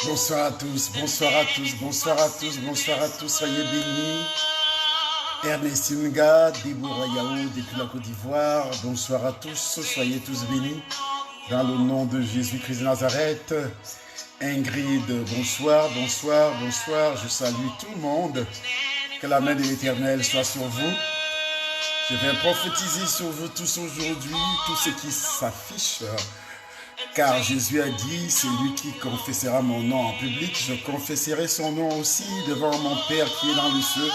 Bonsoir à tous, bonsoir à tous, bonsoir à tous, bonsoir à tous, soyez bénis. Ernestine Nga, Déborah Yao depuis la Côte d'Ivoire, bonsoir à tous, soyez tous bénis. Dans le nom de Jésus-Christ de Nazareth. Ingrid, bonsoir, bonsoir, bonsoir, je salue tout le monde. Que la main de l'Éternel soit sur vous. Je vais prophétiser sur vous tous aujourd'hui, tout ce qui s'affiche. Car Jésus a dit, c'est lui qui confessera mon nom en public, je confesserai son nom aussi devant mon Père qui est dans les cieux.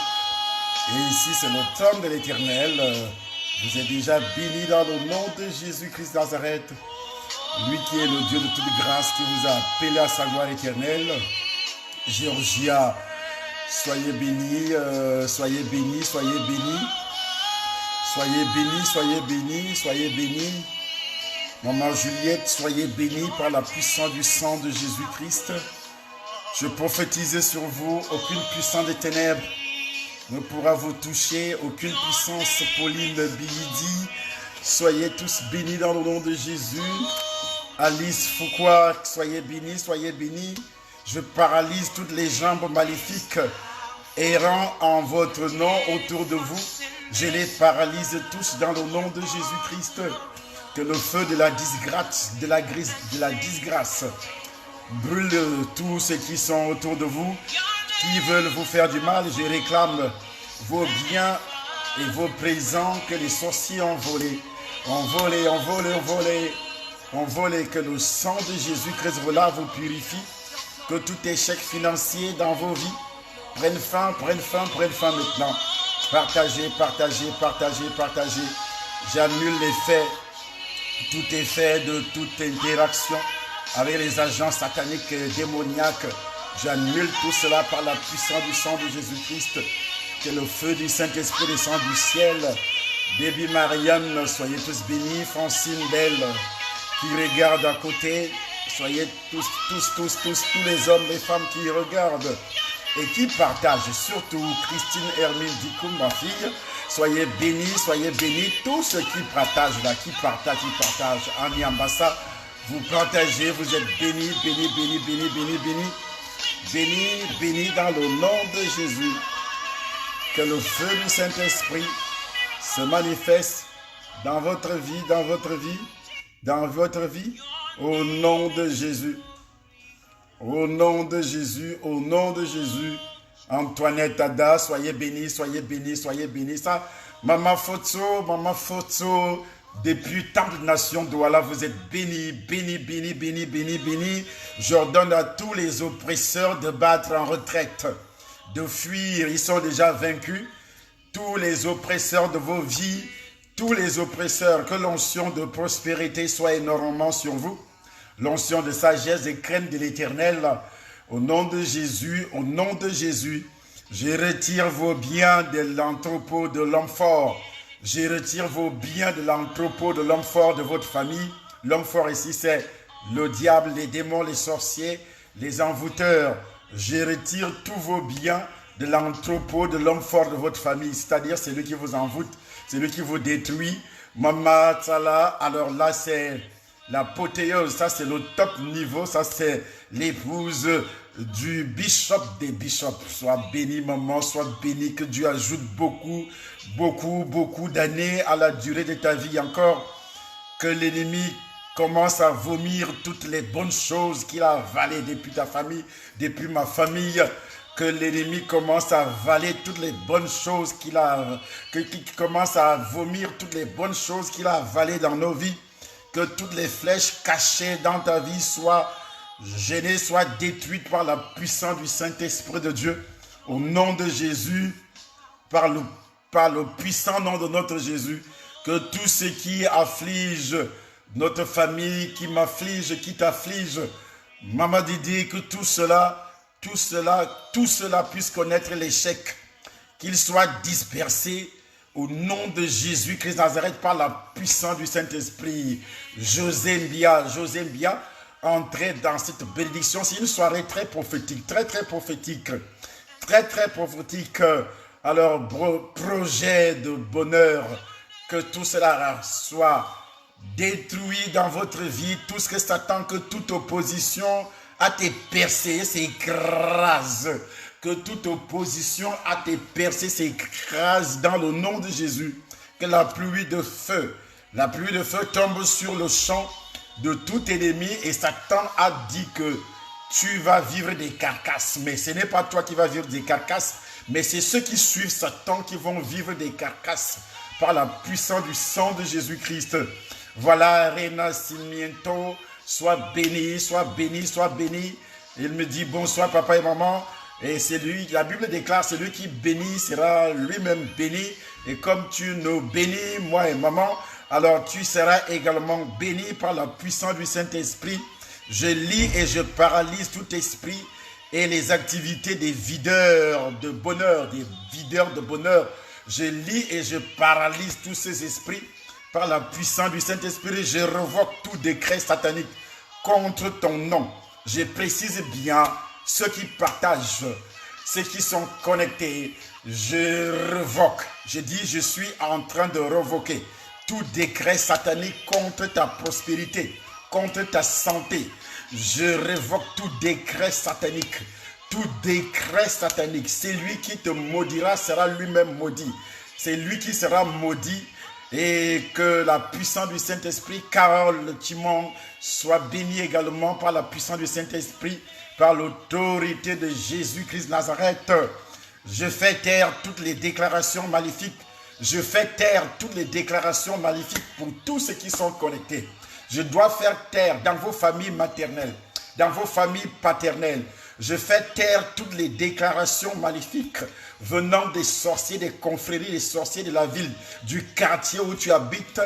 Et ici, c'est le temps de l'Éternel. Vous êtes déjà bénis dans le nom de Jésus-Christ de Nazareth. Lui qui est le Dieu de toute grâce, qui vous a appelé à sa gloire éternelle. Georgia, soyez bénis, soyez bénis, soyez bénis. Soyez bénis, soyez bénis, soyez bénis. Maman Juliette, soyez bénis par la puissance du sang de Jésus-Christ. Je prophétise sur vous, aucune puissance des ténèbres ne pourra vous toucher, aucune puissance. Pauline Bilidi, soyez tous bénis dans le nom de Jésus. Alice Foucault, soyez bénis, soyez bénis. Je paralyse toutes les jambes maléfiques errant en votre nom autour de vous. Je les paralyse tous dans le nom de Jésus-Christ. Que le feu de la disgrâce, de la disgrâce brûle tous ceux qui sont autour de vous, qui veulent vous faire du mal. Je réclame vos biens et vos présents que les sorciers ont volés. Ont volé, ont volé, ont volé. Ont volé. Que le sang de Jésus-Christ vous purifie. Que tout échec financier dans vos vies prenne fin, prenne fin, prenne fin maintenant. Partagez, partagez, partagez, partagez. J'annule les faits. Tout effet de toute interaction avec les agents sataniques et démoniaques, j'annule tout cela par la puissance du sang de Jésus-Christ. Que le feu du Saint-Esprit descende du ciel. Baby Marianne, soyez tous bénis. Francine Belle, qui regarde à côté, soyez tous les hommes, les femmes qui regardent et qui partagent. Surtout Christine Hermine Dikoum, ma fille. Soyez bénis, tous ceux qui partagent là, qui partagent. Annie Ambassa, vous partagez, vous êtes bénis, bénis, bénis, bénis, bénis, bénis, bénis, bénis dans le nom de Jésus. Que le feu du Saint-Esprit se manifeste dans votre vie, dans votre vie, dans votre vie, au nom de Jésus. Au nom de Jésus, au nom de Jésus. Antoinette Ada, soyez bénis, soyez bénis, soyez bénis. Ça, Maman Foto, depuis tant de nations Douala, vous êtes bénis, bénis, bénis, bénis, bénis, bénis. J'ordonne à tous les oppresseurs de battre en retraite, de fuir, ils sont déjà vaincus. Tous les oppresseurs de vos vies, tous les oppresseurs, que l'onction de prospérité soit énormément sur vous. L'onction de sagesse et crainte de l'Éternel. Au nom de Jésus, au nom de Jésus, je retire vos biens de l'entrepôt de l'homme fort. Je retire vos biens de l'entrepôt de l'homme fort de votre famille. L'homme fort ici, c'est le diable, les démons, les sorciers, les envoûteurs. Je retire tous vos biens de l'entrepôt de l'homme fort de votre famille, c'est-à-dire celui qui vous envoûte, celui qui vous détruit. Mama Tsala, alors là, c'est l'apothéose, ça c'est le top niveau, ça c'est l'épouse du bishop des bishops. Sois béni maman, sois béni, que Dieu ajoute beaucoup d'années à la durée de ta vie encore. Que l'ennemi commence à vomir toutes les bonnes choses qu'il a avalées depuis ta famille, depuis ma famille. Que l'ennemi commence à avaler toutes les bonnes choses qu'il commence à vomir toutes les bonnes choses qu'il a avalées dans nos vies. Que toutes les flèches cachées dans ta vie soient gênées, soient détruites par la puissance du Saint-Esprit de Dieu. Au nom de Jésus, par le puissant nom de notre Jésus, que tout ce qui afflige notre famille, qui m'afflige, qui t'afflige, Maman Didi, que tout cela puisse connaître l'échec, qu'il soit dispersé au nom de Jésus-Christ Nazareth par la puissance du Saint-Esprit. José Mbia, entrez dans cette bénédiction. C'est une soirée très prophétique, très prophétique, très prophétique. alors projet de bonheur, que tout cela soit détruit dans votre vie, tout ce que Satan, que toute opposition à tes percées s'écrase, que toute opposition à tes percées s'écrase dans le nom de Jésus, que la pluie de feu tombe sur le champ de tout ennemi, et Satan a dit que tu vas vivre des carcasses, mais ce n'est pas toi qui vas vivre des carcasses, mais c'est ceux qui suivent Satan qui vont vivre des carcasses par la puissance du sang de Jésus-Christ. Voilà, Renacimiento, sois béni, sois béni, sois béni. Il me dit bonsoir papa et maman. Et c'est lui, la Bible déclare, celui qui bénit sera lui-même béni. Et comme tu nous bénis, moi et maman, alors tu seras également béni par la puissance du Saint-Esprit. Je lis et je paralyse tout esprit et les activités des videurs de bonheur, des videurs de bonheur. Je lis et je paralyse tous ces esprits par la puissance du Saint-Esprit. Je revoque tout décret satanique contre ton nom. Je précise bien ceux qui partagent, ceux qui sont connectés. Je revoque. Je dis, je suis en train de revoquer tout décret satanique contre ta prospérité, contre ta santé. Je révoque tout décret satanique. Tout décret satanique. C'est lui qui te maudira sera lui-même maudit. C'est lui qui sera maudit. Et que la puissance du Saint-Esprit, Carole Timon, soit bénie également par la puissance du Saint-Esprit, par l'autorité de Jésus-Christ Nazareth. Je fais taire toutes les déclarations maléfiques. Je fais taire toutes les déclarations maléfiques pour tous ceux qui sont connectés. Je dois faire taire dans vos familles maternelles, dans vos familles paternelles. Je fais taire toutes les déclarations maléfiques venant des sorciers, des confréries, des sorciers de la ville, du quartier où tu habites,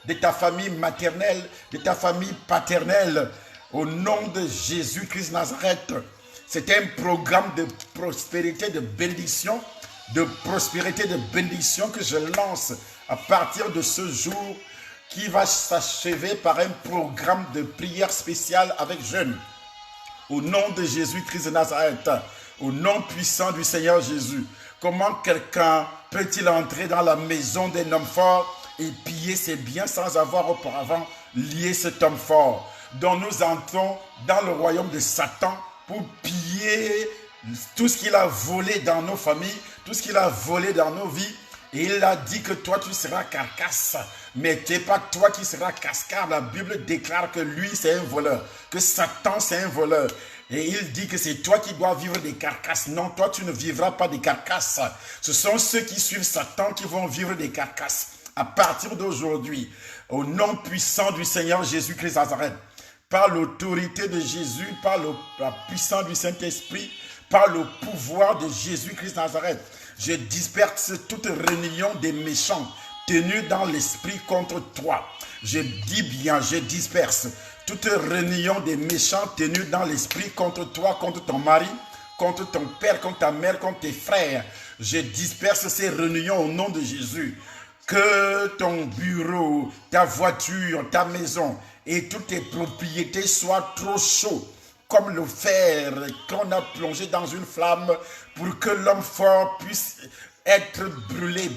de ta famille maternelle, de ta famille paternelle. Au nom de Jésus-Christ Nazareth, c'est un programme de prospérité, de bénédiction, que je lance à partir de ce jour, qui va s'achever par un programme de prière spéciale avec jeûne. Au nom de Jésus-Christ de Nazareth, au nom puissant du Seigneur Jésus, comment quelqu'un peut-il entrer dans la maison d'un homme fort et piller ses biens sans avoir auparavant lié cet homme fort, dont nous entrons dans le royaume de Satan pour piller tout ce qu'il a volé dans nos familles, tout ce qu'il a volé dans nos vies. Et il a dit que toi tu seras carcasse, mais ce n'est pas toi qui seras cascade. La Bible déclare que lui c'est un voleur, que Satan c'est un voleur. Et il dit que c'est toi qui dois vivre des carcasses. Non, toi tu ne vivras pas des carcasses. Ce sont ceux qui suivent Satan qui vont vivre des carcasses. À partir d'aujourd'hui, au nom puissant du Seigneur Jésus-Christ Nazareth, par l'autorité de Jésus, par la puissance du Saint-Esprit, par le pouvoir de Jésus-Christ Nazareth, je disperse toute réunion des méchants tenus dans l'esprit contre toi. Je dis bien, je disperse toute réunion des méchants tenus dans l'esprit contre toi, contre ton mari, contre ton père, contre ta mère, contre tes frères. Je disperse ces réunions au nom de Jésus. Que ton bureau, ta voiture, ta maison et toutes tes propriétés soient trop chauds comme le fer qu'on a plongé dans une flamme pour que l'homme fort puisse être brûlé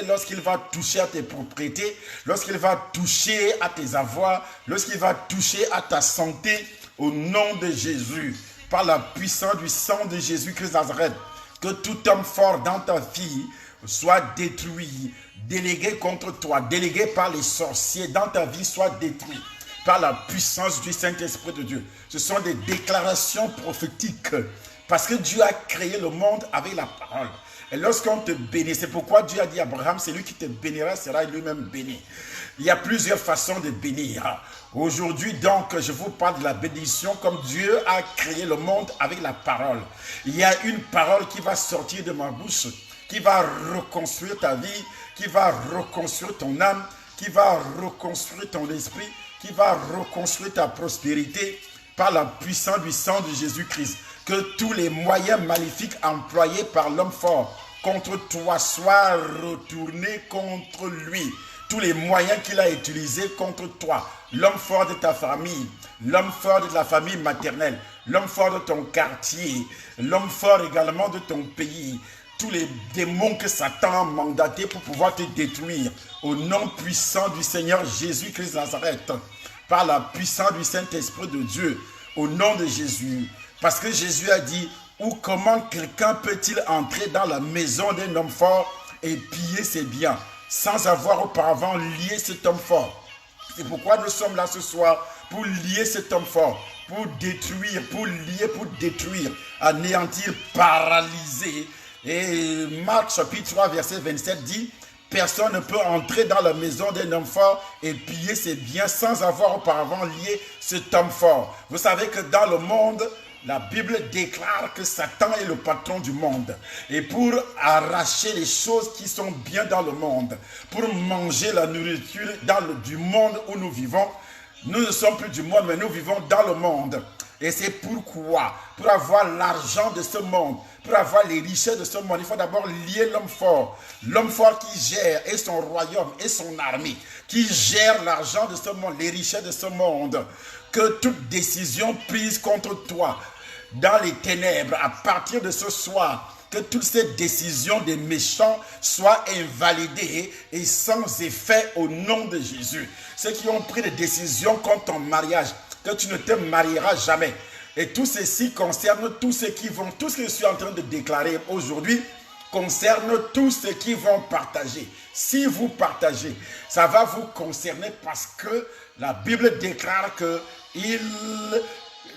lorsqu'il va toucher à tes propriétés, lorsqu'il va toucher à tes avoirs, lorsqu'il va toucher à ta santé, au nom de Jésus, par la puissance du sang de Jésus-Christ Nazareth, que tout homme fort dans ta vie soit détruit, délégué contre toi, délégué par les sorciers dans ta vie soit détruit par la puissance du Saint-Esprit de Dieu. Ce sont des déclarations prophétiques parce que Dieu a créé le monde avec la parole. Et lorsqu'on te bénit, c'est pourquoi Dieu a dit à Abraham, celui qui te bénira sera lui-même béni. Il y a plusieurs façons de bénir. Aujourd'hui donc, je vous parle de la bénédiction comme Dieu a créé le monde avec la parole. Il y a une parole qui va sortir de ma bouche, qui va reconstruire ta vie, qui va reconstruire ton âme, qui va reconstruire ton esprit, qui va reconstruire ta prospérité par la puissance du sang de Jésus-Christ. Que tous les moyens maléfiques employés par l'homme fort contre toi soient retournés contre lui. Tous les moyens qu'il a utilisés contre toi, l'homme fort de ta famille, l'homme fort de la famille maternelle, l'homme fort de ton quartier, l'homme fort également de ton pays, tous les démons que Satan a mandatés pour pouvoir te détruire, au nom puissant du Seigneur Jésus-Christ de Nazareth, par la puissance du Saint-Esprit de Dieu, au nom de Jésus. Parce que Jésus a dit, ou comment quelqu'un peut-il entrer dans la maison d'un homme fort et piller ses biens, sans avoir auparavant lié cet homme fort. C'est pourquoi nous sommes là ce soir, pour lier cet homme fort, pour détruire, pour lier, pour détruire, anéantir, paralyser. Et Marc chapitre 3 verset 27 dit, personne ne peut entrer dans la maison d'un homme fort et piller ses biens sans avoir auparavant lié cet homme fort. Vous savez que dans le monde, la Bible déclare que Satan est le patron du monde. Et pour arracher les choses qui sont bien dans le monde, pour manger la nourriture du monde où nous vivons, nous ne sommes plus du monde, mais nous vivons dans le monde. Et c'est pourquoi, pour avoir l'argent de ce monde, pour avoir les richesses de ce monde, il faut d'abord lier l'homme fort qui gère et son royaume et son armée, qui gère l'argent de ce monde, les richesses de ce monde. Que toute décision prise contre toi dans les ténèbres, à partir de ce soir, que toutes ces décisions des méchants soient invalidées et sans effet au nom de Jésus. Ceux qui ont pris des décisions contre ton mariage, que tu ne te marieras jamais. Et tout ceci concerne tous ceux qui vont, tout ce que je suis en train de déclarer aujourd'hui, concerne tous ceux qui vont partager. Si vous partagez, ça va vous concerner parce que la Bible déclare que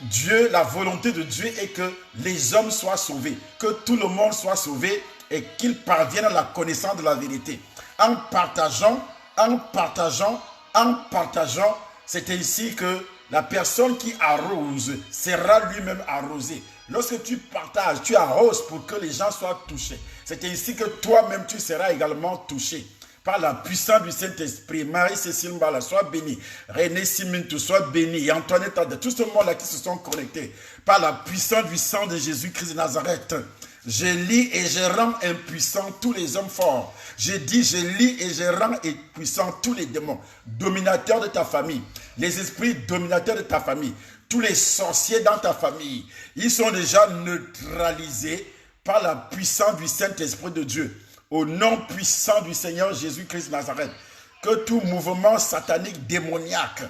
Dieu, la volonté de Dieu est que les hommes soient sauvés, que tout le monde soit sauvé et qu'ils parviennent à la connaissance de la vérité. En partageant, c'est ainsi que la personne qui arrose sera lui-même arrosée. Lorsque tu partages, tu arroses pour que les gens soient touchés. C'est ainsi que toi-même tu seras également touché. Par la puissance du Saint-Esprit, Marie-Cécile Mbala, sois bénie. René Simintou, sois bénie. Et Antoinette, tout ce monde-là qui se sont connectés. Par la puissance du sang de Jésus-Christ de Nazareth, je lis et je rends impuissants tous les hommes forts. Je dis, je lis et je rends impuissants tous les démons, dominateurs de ta famille, les esprits dominateurs de ta famille, tous les sorciers dans ta famille. Ils sont déjà neutralisés par la puissance du Saint-Esprit de Dieu. Au nom puissant du Seigneur Jésus-Christ de Nazareth, que tout mouvement satanique démoniaque,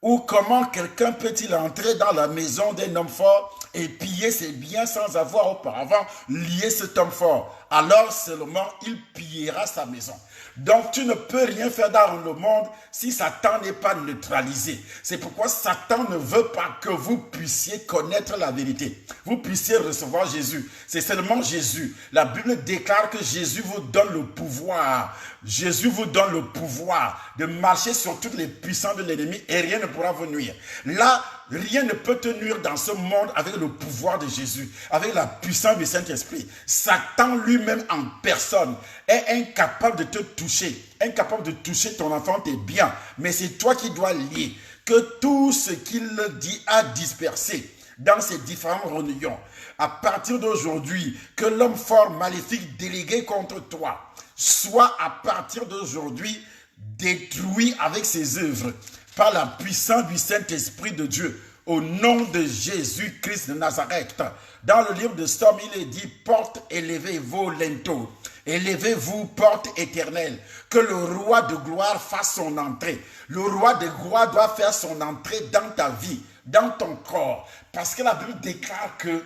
ou comment quelqu'un peut-il entrer dans la maison d'un homme fort et piller ses biens sans avoir auparavant lié cet homme fort, alors seulement il pillera sa maison. Donc tu ne peux rien faire dans le monde si Satan n'est pas neutralisé. C'est pourquoi Satan ne veut pas que vous puissiez connaître la vérité. Vous puissiez recevoir Jésus. C'est seulement Jésus. La Bible déclare que Jésus vous donne le pouvoir. Jésus vous donne le pouvoir de marcher sur toutes les puissances de l'ennemi et rien ne pourra vous nuire. Là, rien ne peut te nuire dans ce monde avec le pouvoir de Jésus, avec la puissance du Saint-Esprit. Satan lui-même en personne est incapable de te toucher, incapable de toucher ton enfant, tes biens. Mais c'est toi qui dois lier que tout ce qu'il dit a dispersé dans ces différentes réunions. À partir d'aujourd'hui, que l'homme fort maléfique délégué contre toi soit à partir d'aujourd'hui détruit avec ses œuvres par la puissance du Saint-Esprit de Dieu, au nom de Jésus-Christ de Nazareth. Dans le livre de Somme, il est dit, porte élevez-vous lento, élevez-vous porte éternelle, que le roi de gloire fasse son entrée. Le roi de gloire doit faire son entrée dans ta vie, dans ton corps, parce que la Bible déclare que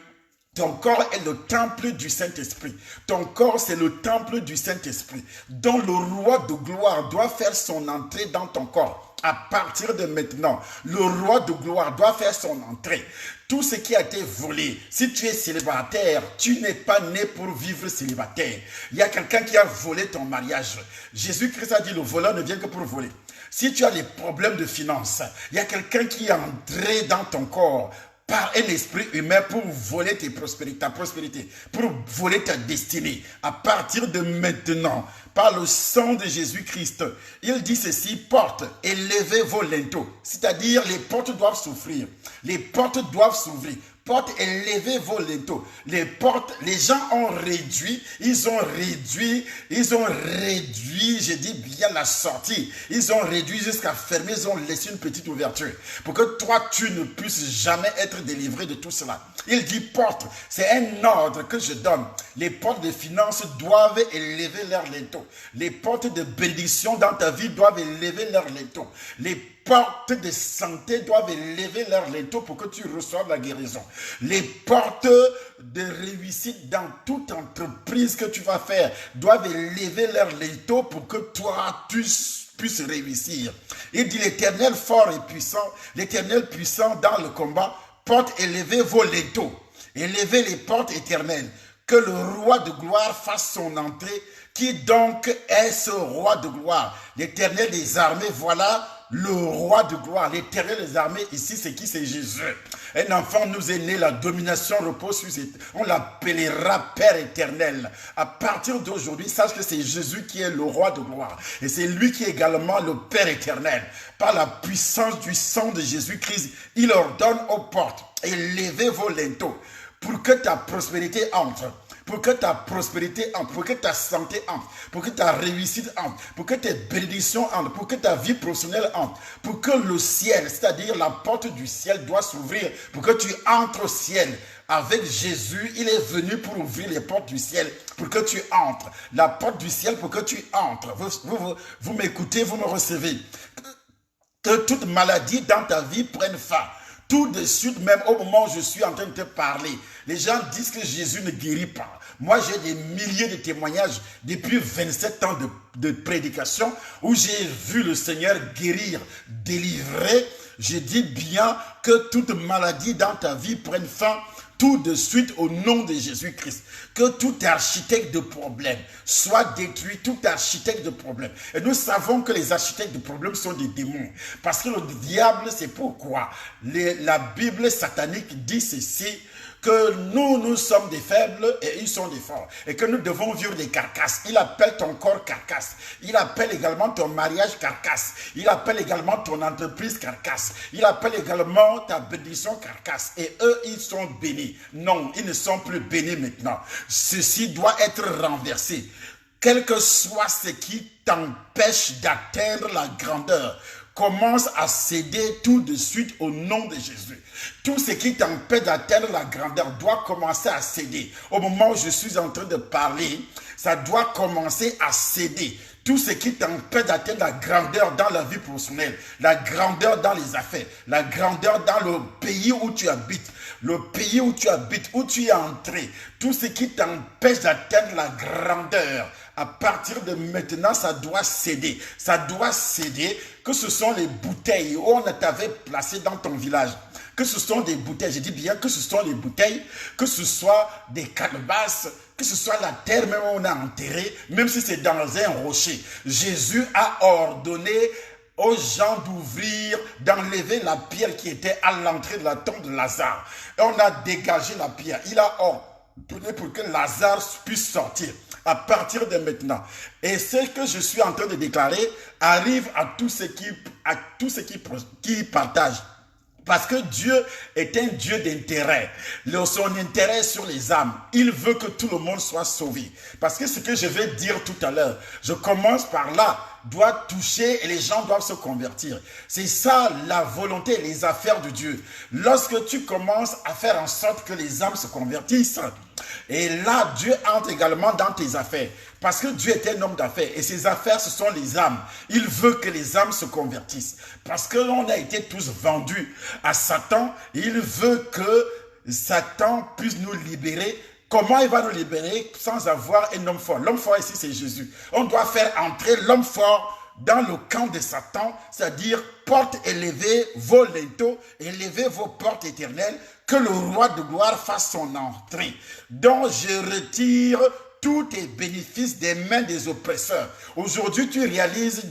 ton corps est le temple du Saint-Esprit. Ton corps, c'est le temple du Saint-Esprit, dont le roi de gloire doit faire son entrée dans ton corps. À partir de maintenant, le roi de gloire doit faire son entrée. Tout ce qui a été volé, si tu es célibataire, tu n'es pas né pour vivre célibataire. Il y a quelqu'un qui a volé ton mariage. Jésus-Christ a dit, le voleur ne vient que pour voler. Si tu as des problèmes de finances, il y a quelqu'un qui est entré dans ton corps par un esprit humain pour voler ta prospérité, pour voler ta destinée. À partir de maintenant, par le sang de Jésus-Christ, il dit ceci, porte, élevez vos linteaux. C'est-à-dire, les portes doivent s'ouvrir. Les portes doivent s'ouvrir Portes, élevez vos linteaux. Les portes, les gens ont réduit, ils ont réduit, je dis bien la sortie. Ils ont réduit jusqu'à fermer, ils ont laissé une petite ouverture. Pour que toi, tu ne puisses jamais être délivré de tout cela. Il dit porte, c'est un ordre que je donne. Les portes de finances doivent élever leurs linteaux. Les portes de bénédiction dans ta vie doivent élever leurs linteaux. Les portes de santé doivent élever leurs linteaux pour que tu reçoives la guérison. Les portes de réussite dans toute entreprise que tu vas faire doivent élever leurs linteaux pour que toi, tu puisses réussir. Il dit l'Éternel fort et puissant, l'Éternel puissant dans le combat, porte, élevez vos linteaux, élevez les portes éternelles, que le roi de gloire fasse son entrée. Qui donc est ce roi de gloire? L'Éternel des armées, voilà le roi de gloire. L'Éternel des armées, ici, c'est qui? C'est Jésus. Un enfant nous est né, la domination repose sur ses... On l'appellera Père éternel. À partir d'aujourd'hui, sache que c'est Jésus qui est le roi de gloire. Et c'est lui qui est également le Père éternel. Par la puissance du sang de Jésus-Christ, il ordonne aux portes, élevez vos linteaux pour que ta prospérité entre. Pour que ta prospérité entre, pour que ta santé entre, pour que ta réussite entre, pour que tes bénédictions entrent, pour que ta vie professionnelle entre, pour que le ciel, c'est-à-dire la porte du ciel doit s'ouvrir, pour que tu entres au ciel. Avec Jésus, il est venu pour ouvrir les portes du ciel, pour que tu entres. La porte du ciel pour que tu entres. Vous m'écoutez, vous me recevez. Que toute maladie dans ta vie prenne fin. Tout de suite, même au moment où je suis en train de te parler, les gens disent que Jésus ne guérit pas. Moi, j'ai des milliers de témoignages depuis 27 ans de prédication où j'ai vu le Seigneur guérir, délivrer. Je dis bien que toute maladie dans ta vie prenne fin tout de suite au nom de Jésus-Christ. Que tout architecte de problème soit détruit, tout architecte de problème. Et nous savons que les architectes de problème sont des démons. Parce que le diable, c'est pourquoi la Bible satanique dit ceci, que nous sommes des faibles et ils sont des forts. Et que nous devons vivre des carcasses. Il appelle ton corps carcasse. Il appelle également ton mariage carcasse. Il appelle également ton entreprise carcasse. Il appelle également ta bénédiction carcasse. Et eux, ils sont bénis. Non, ils ne sont plus bénis maintenant. Ceci doit être renversé. Quel que soit ce qui t'empêche d'atteindre la grandeur, commence à céder tout de suite au nom de Jésus. Tout ce qui t'empêche d'atteindre la grandeur doit commencer à céder. Au moment où je suis en train de parler, ça doit commencer à céder. Tout ce qui t'empêche d'atteindre la grandeur dans la vie professionnelle, la grandeur dans les affaires, la grandeur dans le pays où tu habites, le pays où tu habites, où tu es entré, tout ce qui t'empêche d'atteindre la grandeur, à partir de maintenant, ça doit céder. Ça doit céder, que ce sont les bouteilles où on t'avait placé dans ton village. Que ce sont des bouteilles, je dis bien que ce sont des bouteilles, que ce soit des calebasses, que ce soit la terre même où on a enterré, même si c'est dans un rocher. Jésus a ordonné aux gens d'ouvrir, d'enlever la pierre qui était à l'entrée de la tombe de Lazare. Et on a dégagé la pierre. Il a ordonné pour que Lazare puisse sortir à partir de maintenant. Et ce que je suis en train de déclarer arrive à tous ceux qui partagent. Parce que Dieu est un Dieu d'intérêt. Son intérêt est sur les âmes. Il veut que tout le monde soit sauvé. Parce que ce que je vais dire tout à l'heure, je commence par là, doit toucher et les gens doivent se convertir. C'est ça la volonté, les affaires de Dieu. Lorsque tu commences à faire en sorte que les âmes se convertissent, et là, Dieu entre également dans tes affaires. Parce que Dieu est un homme d'affaires. Et ses affaires, ce sont les âmes. Il veut que les âmes se convertissent. Parce que l'on a été tous vendus à Satan. Il veut que Satan puisse nous libérer. Comment il va nous libérer sans avoir un homme fort? L'homme fort ici, c'est Jésus. On doit faire entrer l'homme fort dans le camp de Satan, c'est-à-dire portes élevées, vos linteaux, élevez vos portes éternelles, que le roi de gloire fasse son entrée. Donc je retire tous tes bénéfices des mains des oppresseurs. Aujourd'hui, tu réalises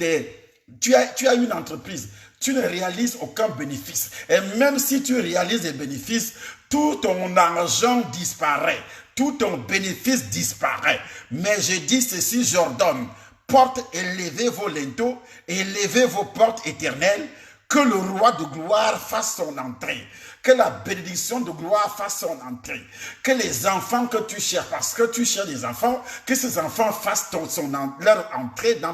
tu as une entreprise, tu ne réalises aucun bénéfice. Et même si tu réalises des bénéfices, tout ton argent disparaît, tout ton bénéfice disparaît. Mais je dis ceci, j'ordonne, portes, élevez vos linteaux, élevez vos portes éternelles, Que le roi de gloire fasse son entrée. Que la bénédiction de gloire fasse son entrée. Que les enfants que tu cherches, parce que tu cherches des enfants, que ces enfants fassent leur entrée dans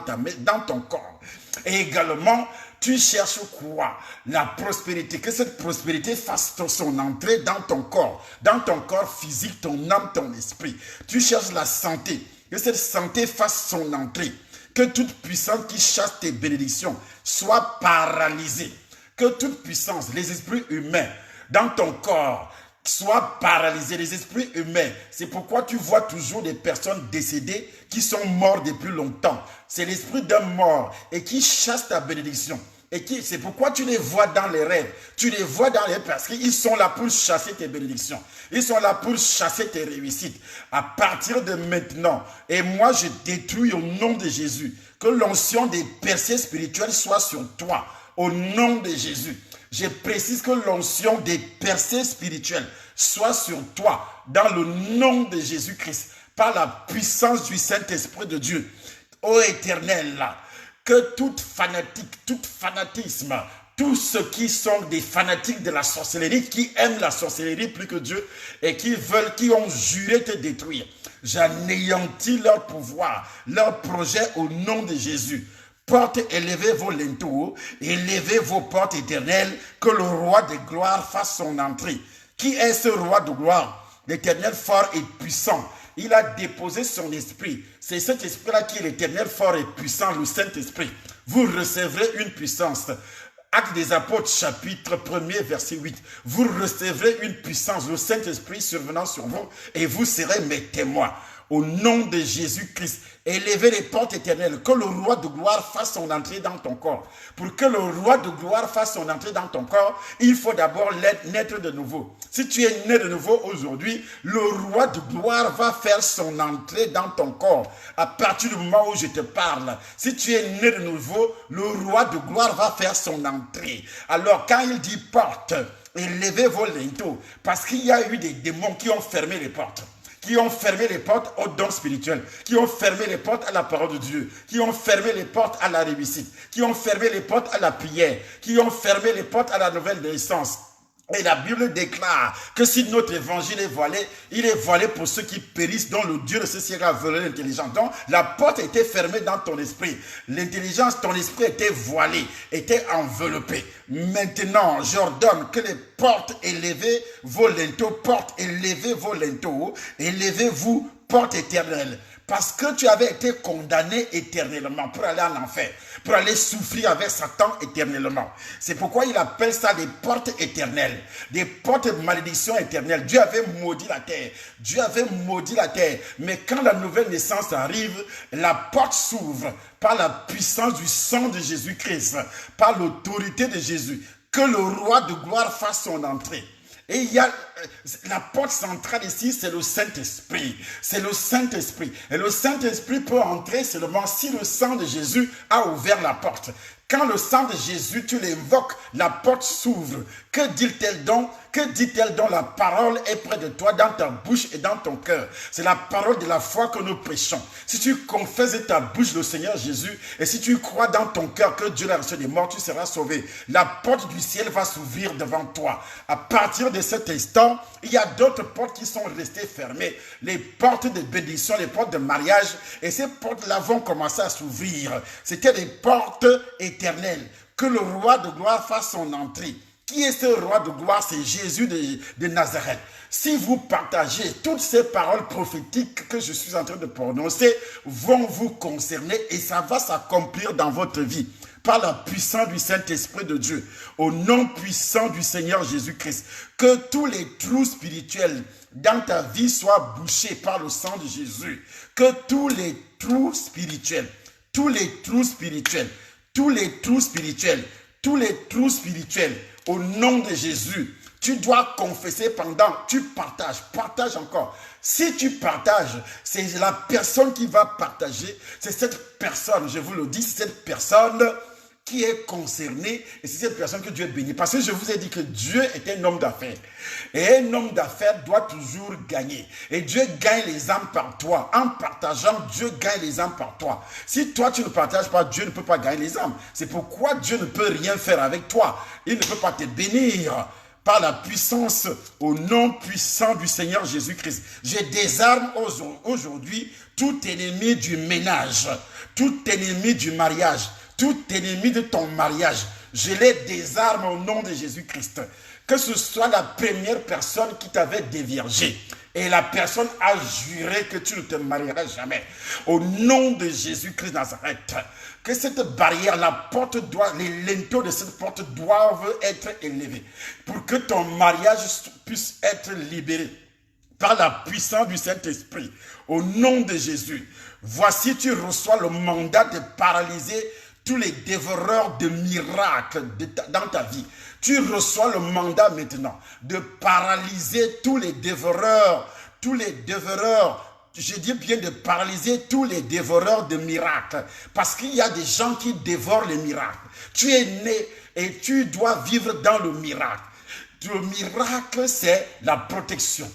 ton corps. Et également, tu cherches quoi? La prospérité. Que cette prospérité fasse son entrée dans ton corps physique, ton âme, ton esprit. Tu cherches la santé. Que cette santé fasse son entrée. Que toute puissance qui chasse tes bénédictions soit paralysée. Que toute puissance, les esprits humains dans ton corps soient paralysés, les esprits humains. C'est pourquoi tu vois toujours des personnes décédées qui sont mortes depuis longtemps. C'est l'esprit d'un mort et qui chasse ta bénédiction. C'est pourquoi tu les vois dans les rêves. Tu les vois dans les rêves parce qu'ils sont là pour chasser tes bénédictions. Ils sont là pour chasser tes réussites. À partir de maintenant, et moi je détruis au nom de Jésus, que l'onction des percées spirituelles soit sur toi. Au nom de Jésus. Je précise que l'onction des percées spirituelles soit sur toi. Dans le nom de Jésus-Christ. Par la puissance du Saint-Esprit de Dieu. Ô Éternel, là. Que tout fanatisme, tous ceux qui sont des fanatiques de la sorcellerie, qui aiment la sorcellerie plus que Dieu et qui ont juré te détruire, j'anéantis leur pouvoir, leur projet au nom de Jésus. Portes, élevez vos linteaux, élevez vos portes éternelles, que le roi de gloire fasse son entrée. Qui est ce roi de gloire? L'Éternel fort et puissant. Il a déposé son esprit. C'est cet esprit-là qui est l'Éternel fort et puissant, le Saint-Esprit. Vous recevrez une puissance. Actes des Apôtres, chapitre 1er, verset 8. Vous recevrez une puissance, le Saint-Esprit survenant sur vous, et vous serez mes témoins. Au nom de Jésus-Christ, élevez les portes éternelles, que le roi de gloire fasse son entrée dans ton corps. Pour que le roi de gloire fasse son entrée dans ton corps, il faut d'abord naître de nouveau. Si tu es né de nouveau aujourd'hui, le roi de gloire va faire son entrée dans ton corps. À partir du moment où je te parle, si tu es né de nouveau, le roi de gloire va faire son entrée. Alors quand il dit porte, élevez vos linteaux, parce qu'il y a eu des démons qui ont fermé les portes. Qui ont fermé les portes aux dons spirituels, qui ont fermé les portes à la parole de Dieu, qui ont fermé les portes à la réussite, qui ont fermé les portes à la prière, qui ont fermé les portes à la nouvelle naissance. Et la Bible déclare que si notre évangile est voilé, il est voilé pour ceux qui périssent, dont le Dieu de ce siècle a volé l'intelligence. Donc, la porte était fermée dans ton esprit. L'intelligence, ton esprit était voilé, était enveloppé. Maintenant, j'ordonne que les portes élevées, vos linteaux, portes élevez vos linteaux, élevez-vous, portes éternelles. Parce que tu avais été condamné éternellement pour aller en enfer, pour aller souffrir avec Satan éternellement. C'est pourquoi il appelle ça des portes éternelles, des portes de malédiction éternelle. Dieu avait maudit la terre. Dieu avait maudit la terre. Mais quand la nouvelle naissance arrive, la porte s'ouvre par la puissance du sang de Jésus-Christ, par l'autorité de Jésus. Que le roi de gloire fasse son entrée. Et il y a la porte centrale ici, c'est le Saint-Esprit. C'est le Saint-Esprit. Et le Saint-Esprit peut entrer seulement si le sang de Jésus a ouvert la porte. Quand le sang de Jésus, tu l'invoques, la porte s'ouvre. Que dit-elle donc? Que dit-elle donc? La parole est près de toi, dans ta bouche et dans ton cœur. C'est la parole de la foi que nous prêchons. Si tu confesses de ta bouche le Seigneur Jésus, et si tu crois dans ton cœur que Dieu l'a reçu des morts, tu seras sauvé. La porte du ciel va s'ouvrir devant toi. À partir de cet instant, il y a d'autres portes qui sont restées fermées. Les portes de bénédiction, les portes de mariage, et ces portes-là vont commencer à s'ouvrir. C'était des portes éternelles. Que le roi de gloire fasse son entrée. Qui est ce roi de gloire? C'est Jésus de Nazareth. Si vous partagez toutes ces paroles prophétiques que je suis en train de prononcer, vont vous concerner et ça va s'accomplir dans votre vie par la puissance du Saint-Esprit de Dieu, au nom puissant du Seigneur Jésus-Christ. Que tous les trous spirituels dans ta vie soient bouchés par le sang de Jésus. Que tous les trous spirituels, au nom de Jésus, tu dois confesser pendant, tu partage encore. Si tu partages, c'est la personne qui va partager, c'est cette personne, je vous le dis, cette personne qui est concernée et c'est cette personne que Dieu bénit. Parce que je vous ai dit que Dieu est un homme d'affaires. Et un homme d'affaires doit toujours gagner. Et Dieu gagne les âmes par toi. En partageant, Dieu gagne les âmes par toi. Si toi, tu ne partages pas, Dieu ne peut pas gagner les âmes. C'est pourquoi Dieu ne peut rien faire avec toi. Il ne peut pas te bénir par la puissance, au nom puissant du Seigneur Jésus-Christ. Je désarme aujourd'hui tout ennemi du ménage, tout ennemi du mariage, tout ennemi de ton mariage. Je les désarme au nom de Jésus-Christ. Que ce soit la première personne qui t'avait déviergé et la personne a juré que tu ne te marieras jamais. Au nom de Jésus-Christ Nazareth, que cette barrière, les linteaux de cette porte doivent être élevés pour que ton mariage puisse être libéré par la puissance du Saint-Esprit. Au nom de Jésus, voici tu reçois le mandat de paralyser tous les dévoreurs de miracles dans ta vie. Tu reçois le mandat maintenant de paralyser tous les dévoreurs, je dis bien de paralyser tous les dévoreurs de miracles. Parce qu'il y a des gens qui dévorent les miracles. Tu es né et tu dois vivre dans le miracle. Le miracle, c'est la protection.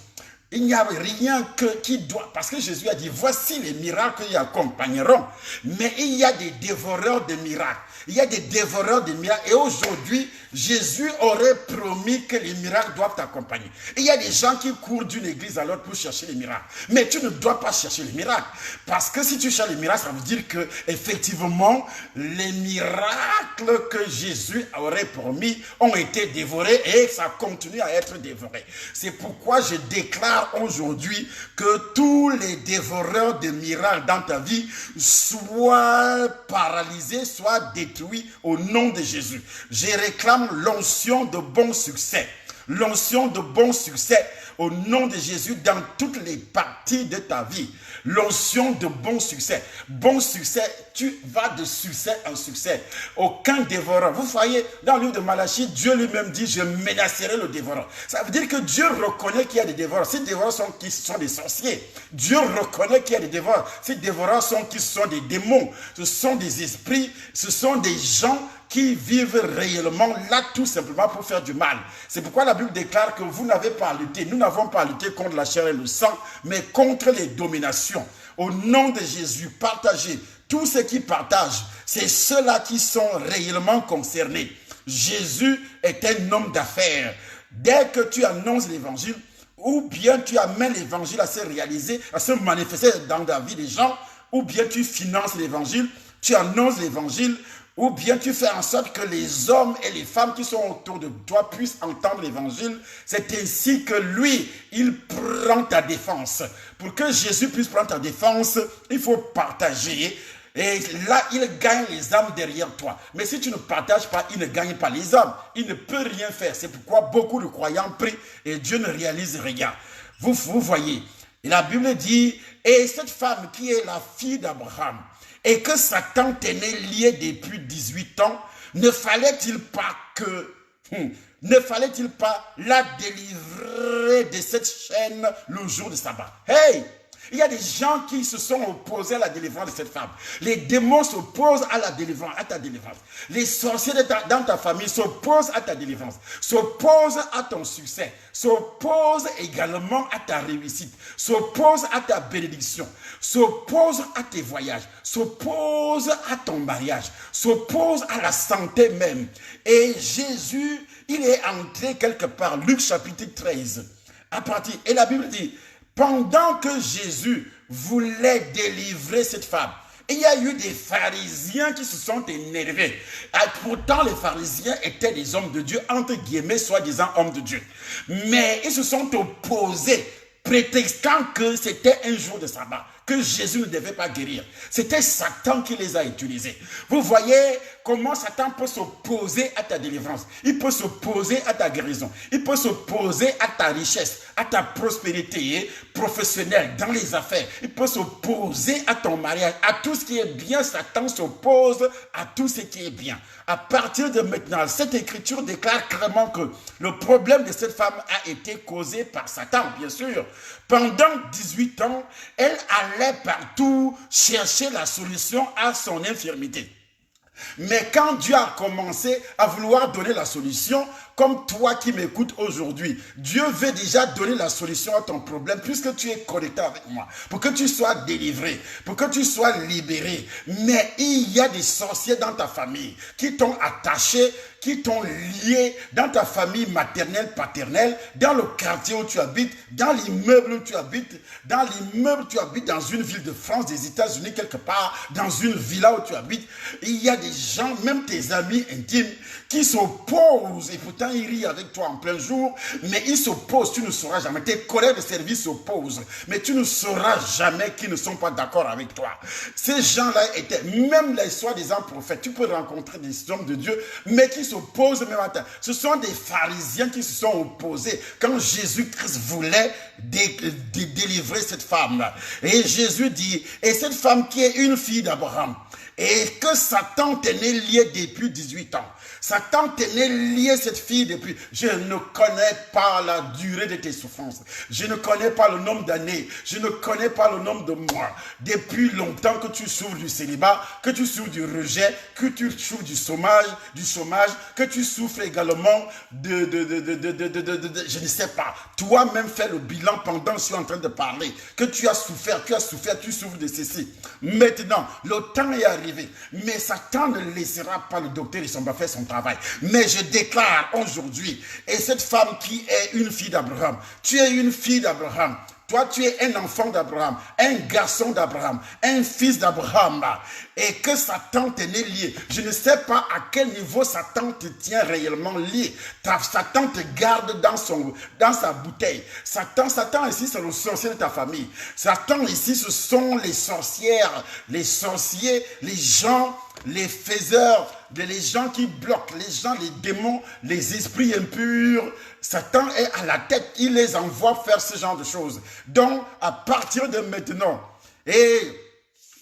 Il n'y a rien qui doit... Parce que Jésus a dit, voici les miracles qui accompagneront. Mais il y a des dévoreurs de miracles. Il y a des dévoreurs de miracles. Et aujourd'hui, Jésus aurait promis que les miracles doivent t'accompagner. Il y a des gens qui courent d'une église à l'autre pour chercher les miracles. Mais tu ne dois pas chercher les miracles. Parce que si tu cherches les miracles, ça veut dire que effectivement, les miracles que Jésus aurait promis ont été dévorés et ça continue à être dévoré. C'est pourquoi je déclare aujourd'hui que tous les dévoreurs de miracles dans ta vie soient paralysés, soient détruits au nom de Jésus. Je réclame l'onction de bon succès. L'onction de bon succès au nom de Jésus dans toutes les parties de ta vie. L'onction de bon succès. Bon succès, tu vas de succès en succès. Aucun dévoreur. Vous voyez, dans le livre de Malachie, Dieu lui-même dit, je menacerai le dévoreur. Ça veut dire que Dieu reconnaît qu'il y a des dévoreurs. Ces dévoreurs sont des sorciers. Dieu reconnaît qu'il y a des dévoreurs. Ces dévoreurs sont des démons. Ce sont des esprits. Ce sont des gens qui vivent réellement là tout simplement pour faire du mal. C'est pourquoi la Bible déclare que vous n'avez pas à lutter. Nous n'avons pas à lutter contre la chair et le sang, mais contre les dominations. Au nom de Jésus, partagez. Tous ceux qui partagent, c'est ceux-là qui sont réellement concernés. Jésus est un homme d'affaires. Dès que tu annonces l'évangile, ou bien tu amènes l'évangile à se réaliser, à se manifester dans la vie des gens, ou bien tu finances l'évangile, tu annonces l'évangile, ou bien tu fais en sorte que les hommes et les femmes qui sont autour de toi puissent entendre l'évangile. C'est ainsi que lui, il prend ta défense. Pour que Jésus puisse prendre ta défense, il faut partager. Et là, il gagne les âmes derrière toi. Mais si tu ne partages pas, il ne gagne pas les âmes. Il ne peut rien faire. C'est pourquoi beaucoup de croyants prient et Dieu ne réalise rien. Vous voyez, et la Bible dit, et cette femme qui est la fille d'Abraham, et que Satan tenait lié depuis 18 ans, ne fallait-il pas la délivrer de cette chaîne le jour de sabbat? Hey! Il y a des gens qui se sont opposés à la délivrance de cette femme. Les démons s'opposent à la délivrance, à ta délivrance. Les sorciers dans ta famille s'opposent à ta délivrance, s'opposent à ton succès, s'opposent également à ta réussite, s'opposent à ta bénédiction, s'opposent à tes voyages, s'opposent à ton mariage, s'opposent à la santé même. Et Jésus, il est entré quelque part, Luc chapitre 13, et la Bible dit, pendant que Jésus voulait délivrer cette femme, il y a eu des pharisiens qui se sont énervés. Et pourtant, les pharisiens étaient des hommes de Dieu, entre guillemets, soi-disant hommes de Dieu. Mais ils se sont opposés, prétextant que c'était un jour de sabbat, que Jésus ne devait pas guérir. C'était Satan qui les a utilisés. Vous voyez comment Satan peut s'opposer à ta délivrance. Il peut s'opposer à ta guérison. Il peut s'opposer à ta richesse, à ta prospérité professionnelle dans les affaires. Il peut s'opposer à ton mariage, à tout ce qui est bien. Satan s'oppose à tout ce qui est bien. À partir de maintenant, cette écriture déclare clairement que le problème de cette femme a été causé par Satan, bien sûr. Pendant 18 ans, elle allait partout chercher la solution à son infirmité. Mais quand Dieu a commencé à vouloir donner la solution, comme toi qui m'écoutes aujourd'hui, Dieu veut déjà donner la solution à ton problème puisque tu es connecté avec moi, pour que tu sois délivré, pour que tu sois libéré. Mais il y a des sorciers dans ta famille qui t'ont attaché, qui t'ont lié dans ta famille maternelle, paternelle, dans le quartier où tu habites, dans l'immeuble où tu habites, dans une ville de France, des États-Unis, quelque part, dans une villa où tu habites. Il y a des gens, même tes amis intimes, qui s'opposent, et pourtant ils rient avec toi en plein jour, mais ils s'opposent, tu ne sauras jamais. Tes collègues de service s'opposent, mais tu ne sauras jamais qu'ils ne sont pas d'accord avec toi. Ces gens-là étaient, même les soi-disant prophètes, tu peux rencontrer des hommes de Dieu, mais qui s'opposent même à toi. Ce sont des pharisiens qui se sont opposés quand Jésus-Christ voulait délivrer cette femme. Et Jésus dit, et cette femme qui est une fille d'Abraham, et que Satan tenait lié depuis 18 ans. Satan tenait lié cette fille depuis. Je ne connais pas la durée de tes souffrances. Je ne connais pas le nombre d'années. Je ne connais pas le nombre de mois. Depuis longtemps que tu souffres du célibat, que tu souffres du rejet, que tu souffres du chômage, que tu souffres également je ne sais pas. Toi-même fais le bilan pendant que je suis en train de parler. Que tu as souffert, tu souffres de ceci. Maintenant, le temps est arrivé. Mais Satan ne laissera pas le docteur Isomba faire son travail. Mais je déclare aujourd'hui, et cette femme qui est une fille d'Abraham, tu es une fille d'Abraham. Toi, tu es un enfant d'Abraham, un garçon d'Abraham, un fils d'Abraham, et que Satan t'est lié. Je ne sais pas à quel niveau Satan te tient réellement lié. Satan te garde dans sa bouteille. Satan ici, c'est le sorcier de ta famille. Satan ici, ce sont les sorcières, les sorciers, les gens, les faiseurs, les gens qui bloquent, les gens, les démons, les esprits impurs. Satan est à la tête, il les envoie faire ce genre de choses. Donc, à partir de maintenant, et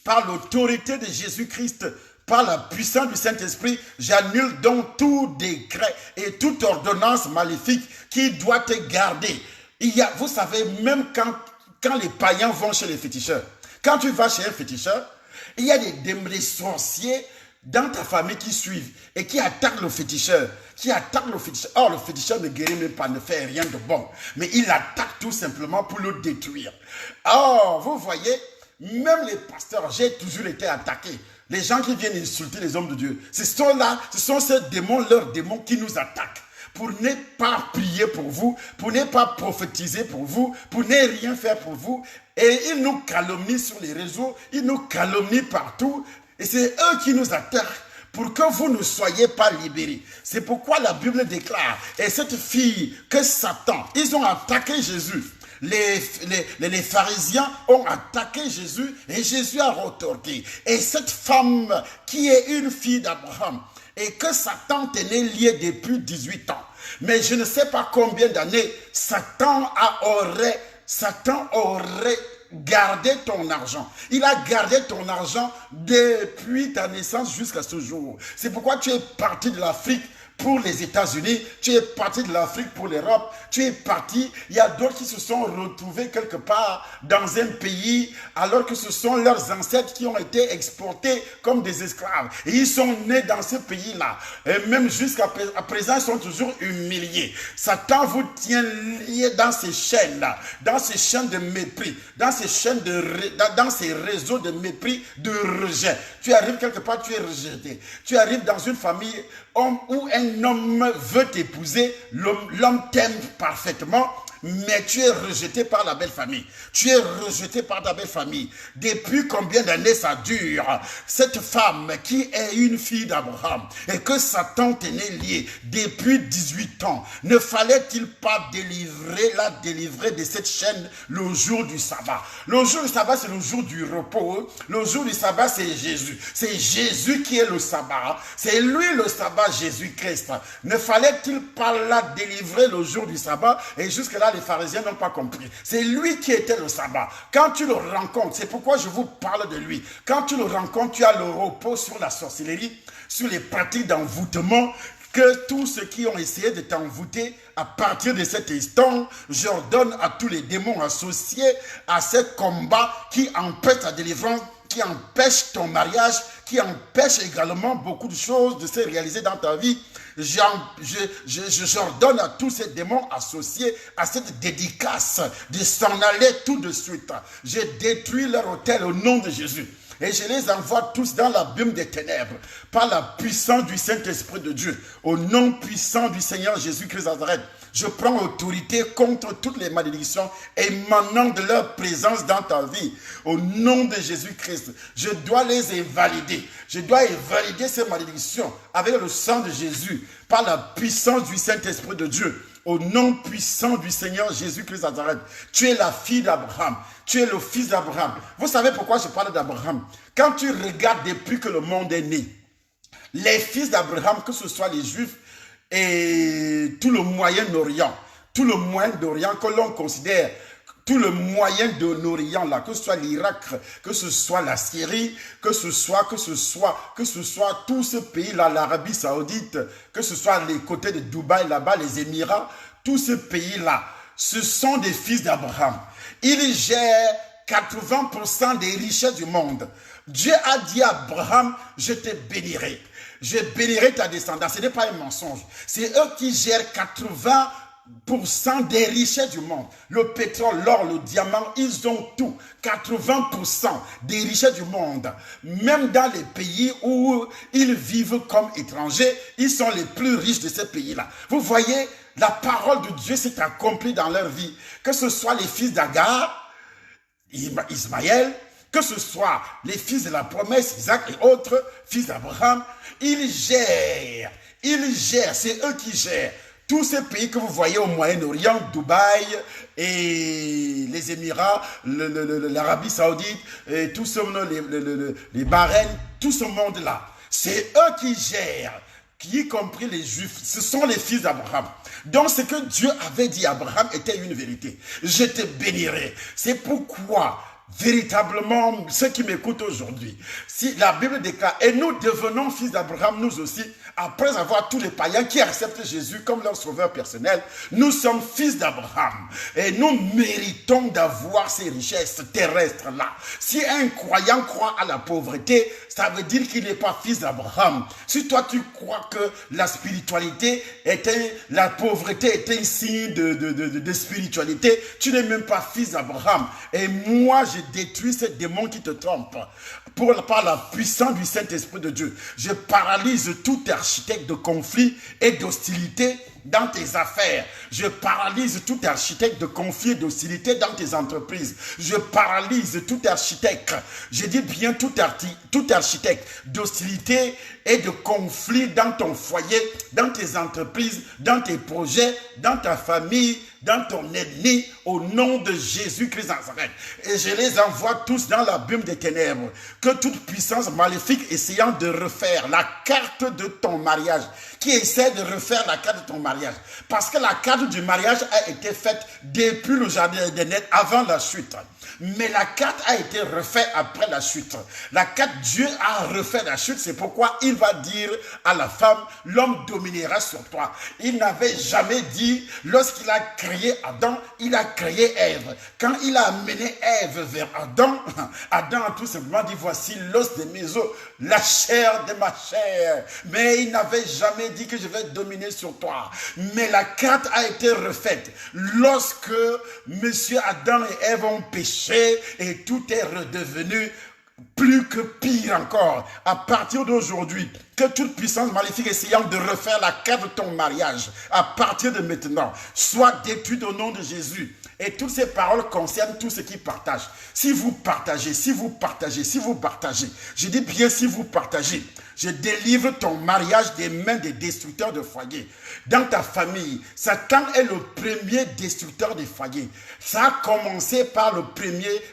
par l'autorité de Jésus-Christ, par la puissance du Saint-Esprit, j'annule donc tout décret et toute ordonnance maléfique qui doit te garder. Vous savez, même quand les païens vont chez les féticheurs, quand tu vas chez un féticheur, il y a des sorciers dans ta famille qui suivent et qui attaquent le féticheur. Or, le féticheur ne guérit même pas, ne fait rien de bon. Mais il attaque tout simplement pour le détruire. Or, vous voyez, même les pasteurs, j'ai toujours été attaqué. Les gens qui viennent insulter les hommes de Dieu, ce sont ces démons, leurs démons qui nous attaquent. Pour ne pas prier pour vous, pour ne pas prophétiser pour vous, pour ne rien faire pour vous. Et ils nous calomnient sur les réseaux, ils nous calomnient partout. Et c'est eux qui nous attaquent pour que vous ne soyez pas libérés. C'est pourquoi la Bible déclare, et cette fille que Satan, ils ont attaqué Jésus. Les pharisiens ont attaqué Jésus et Jésus a retorqué. Et cette femme qui est une fille d'Abraham et que Satan tenait lié depuis 18 ans. Mais je ne sais pas combien d'années Satan aurait gardé ton argent. Il a gardé ton argent depuis ta naissance jusqu'à ce jour. C'est pourquoi tu es parti de l'Afrique pour les États-Unis, tu es parti de l'Afrique pour l'Europe, tu es parti, il y a d'autres qui se sont retrouvés quelque part dans un pays alors que ce sont leurs ancêtres qui ont été exportés comme des esclaves. Et ils sont nés dans ce pays-là. Et même jusqu'à présent, ils sont toujours humiliés. Satan vous tient liés dans ces chaînes-là, dans ces chaînes de mépris, dans ces réseaux de mépris, de rejet. Tu arrives quelque part, tu es rejeté. Tu arrives dans une famille où un homme veut t'épouser, l'homme t'aime parfaitement, mais tu es rejeté par la belle famille. Tu es rejeté par ta belle famille. Depuis combien d'années ça dure? Cette femme qui est une fille d'Abraham et que Satan tenait liée depuis 18 ans, ne fallait-il pas la délivrer de cette chaîne le jour du sabbat? Le jour du sabbat, c'est le jour du repos. Le jour du sabbat, c'est Jésus. C'est Jésus qui est le sabbat. C'est lui le sabbat, Jésus-Christ. Ne fallait-il pas la délivrer le jour du sabbat? Et jusque-là, les pharisiens n'ont pas compris. C'est lui qui était le sabbat. Quand tu le rencontres, c'est pourquoi je vous parle de lui. Quand tu le rencontres, tu as le repos sur la sorcellerie, sur les pratiques d'envoûtement, que tous ceux qui ont essayé de t'envoûter, à partir de cet instant, j'ordonne à tous les démons associés à ce combat qui empêche ta délivrance, qui empêche ton mariage, qui empêchent également beaucoup de choses de se réaliser dans ta vie. J'ordonne à tous ces démons associés à cette dédicace de s'en aller tout de suite. Je détruis leur hôtel au nom de Jésus. Et je les envoie tous dans l'abîme des ténèbres par la puissance du Saint-Esprit de Dieu. Au nom puissant du Seigneur Jésus-Christ Nazareth, je prends autorité contre toutes les malédictions émanant de leur présence dans ta vie. Au nom de Jésus-Christ, je dois les invalider. Je dois invalider ces malédictions avec le sang de Jésus par la puissance du Saint-Esprit de Dieu. Au nom puissant du Seigneur Jésus-Christ Nazareth, tu es la fille d'Abraham. Tu es le fils d'Abraham. Vous savez pourquoi je parle d'Abraham? Quand tu regardes depuis que le monde est né, les fils d'Abraham, que ce soit les Juifs et tout le Moyen-Orient, tout le Moyen-Orient que l'on considère, tout le Moyen-Orient là, que ce soit l'Irak, que ce soit la Syrie, que ce soit tout ce pays-là, l'Arabie Saoudite, que ce soit les côtés de Dubaï là-bas, les Émirats, tous ces pays-là, ce sont des fils d'Abraham. Ils gèrent 80% des richesses du monde. Dieu a dit à Abraham, je te bénirai. Je bénirai ta descendance. Ce n'est pas un mensonge. C'est eux qui gèrent 80% des richesses du monde. Le pétrole, l'or, le diamant, ils ont tout. 80% des richesses du monde. Même dans les pays où ils vivent comme étrangers, ils sont les plus riches de ces pays-là. Vous voyez, la parole de Dieu s'est accomplie dans leur vie. Que ce soit les fils d'Agar, Ismaël, que ce soit les fils de la promesse, Isaac et autres fils d'Abraham, ils gèrent, c'est eux qui gèrent. Tous ces pays que vous voyez au Moyen-Orient, Dubaï et les Émirats, l'Arabie Saoudite, et tout ce monde, les Bahreïn, tout ce monde-là, c'est eux qui gèrent, y compris les Juifs. Ce sont les fils d'Abraham. Donc ce que Dieu avait dit à Abraham était une vérité. Je te bénirai. C'est pourquoi véritablement, ceux qui m'écoutent aujourd'hui, si la Bible déclare, et nous devenons fils d'Abraham, nous aussi, après avoir tous les païens qui acceptent Jésus comme leur sauveur personnel, nous sommes fils d'Abraham. Et nous méritons d'avoir ces richesses terrestres-là. Si un croyant croit à la pauvreté, ça veut dire qu'il n'est pas fils d'Abraham. Si toi tu crois que la spiritualité la pauvreté est un signe de spiritualité, tu n'es même pas fils d'Abraham. Et moi, je détruis ces démons qui te trompent. Par la puissance du Saint-Esprit de Dieu, je paralyse tout architecte de conflit et d'hostilité dans tes affaires. Je paralyse tout architecte de conflit et d'hostilité dans tes entreprises. Je paralyse tout architecte, je dis bien tout architecte d'hostilité et de conflit dans ton foyer, dans tes entreprises, dans tes projets, dans ta famille, dans ton ennemi, au nom de Jésus-Christ Nazareth. Et je les envoie tous dans l'abîme des ténèbres. Que toute puissance maléfique essayant de refaire la carte de ton mariage, qui essaie de refaire la carte de ton mariage, parce que la carte du mariage a été faite depuis le jardin d'Éden, avant la chute. Mais la carte a été refaite après la chute. La carte, Dieu a refait la chute. C'est pourquoi il va dire à la femme, l'homme dominera sur toi. Il n'avait jamais dit, lorsqu'il a créé Adam, il a créé Ève. Quand il a amené Ève vers Adam, Adam a tout simplement dit, voici l'os de mes os, la chair de ma chair. Mais il n'avait jamais dit que je vais dominer sur toi. Mais la carte a été refaite lorsque Monsieur Adam et Ève ont péché. Et tout est redevenu plus que pire encore. À partir d'aujourd'hui, que toute puissance maléfique essayant de refaire la carte de ton mariage, à partir de maintenant, soit détruite au nom de Jésus. Et toutes ces paroles concernent tous ceux qui partagent. Si vous partagez, je dis bien si vous partagez, je délivre ton mariage des mains des destructeurs de foyer. Dans ta famille, Satan est le premier destructeur des foyers. Ça a commencé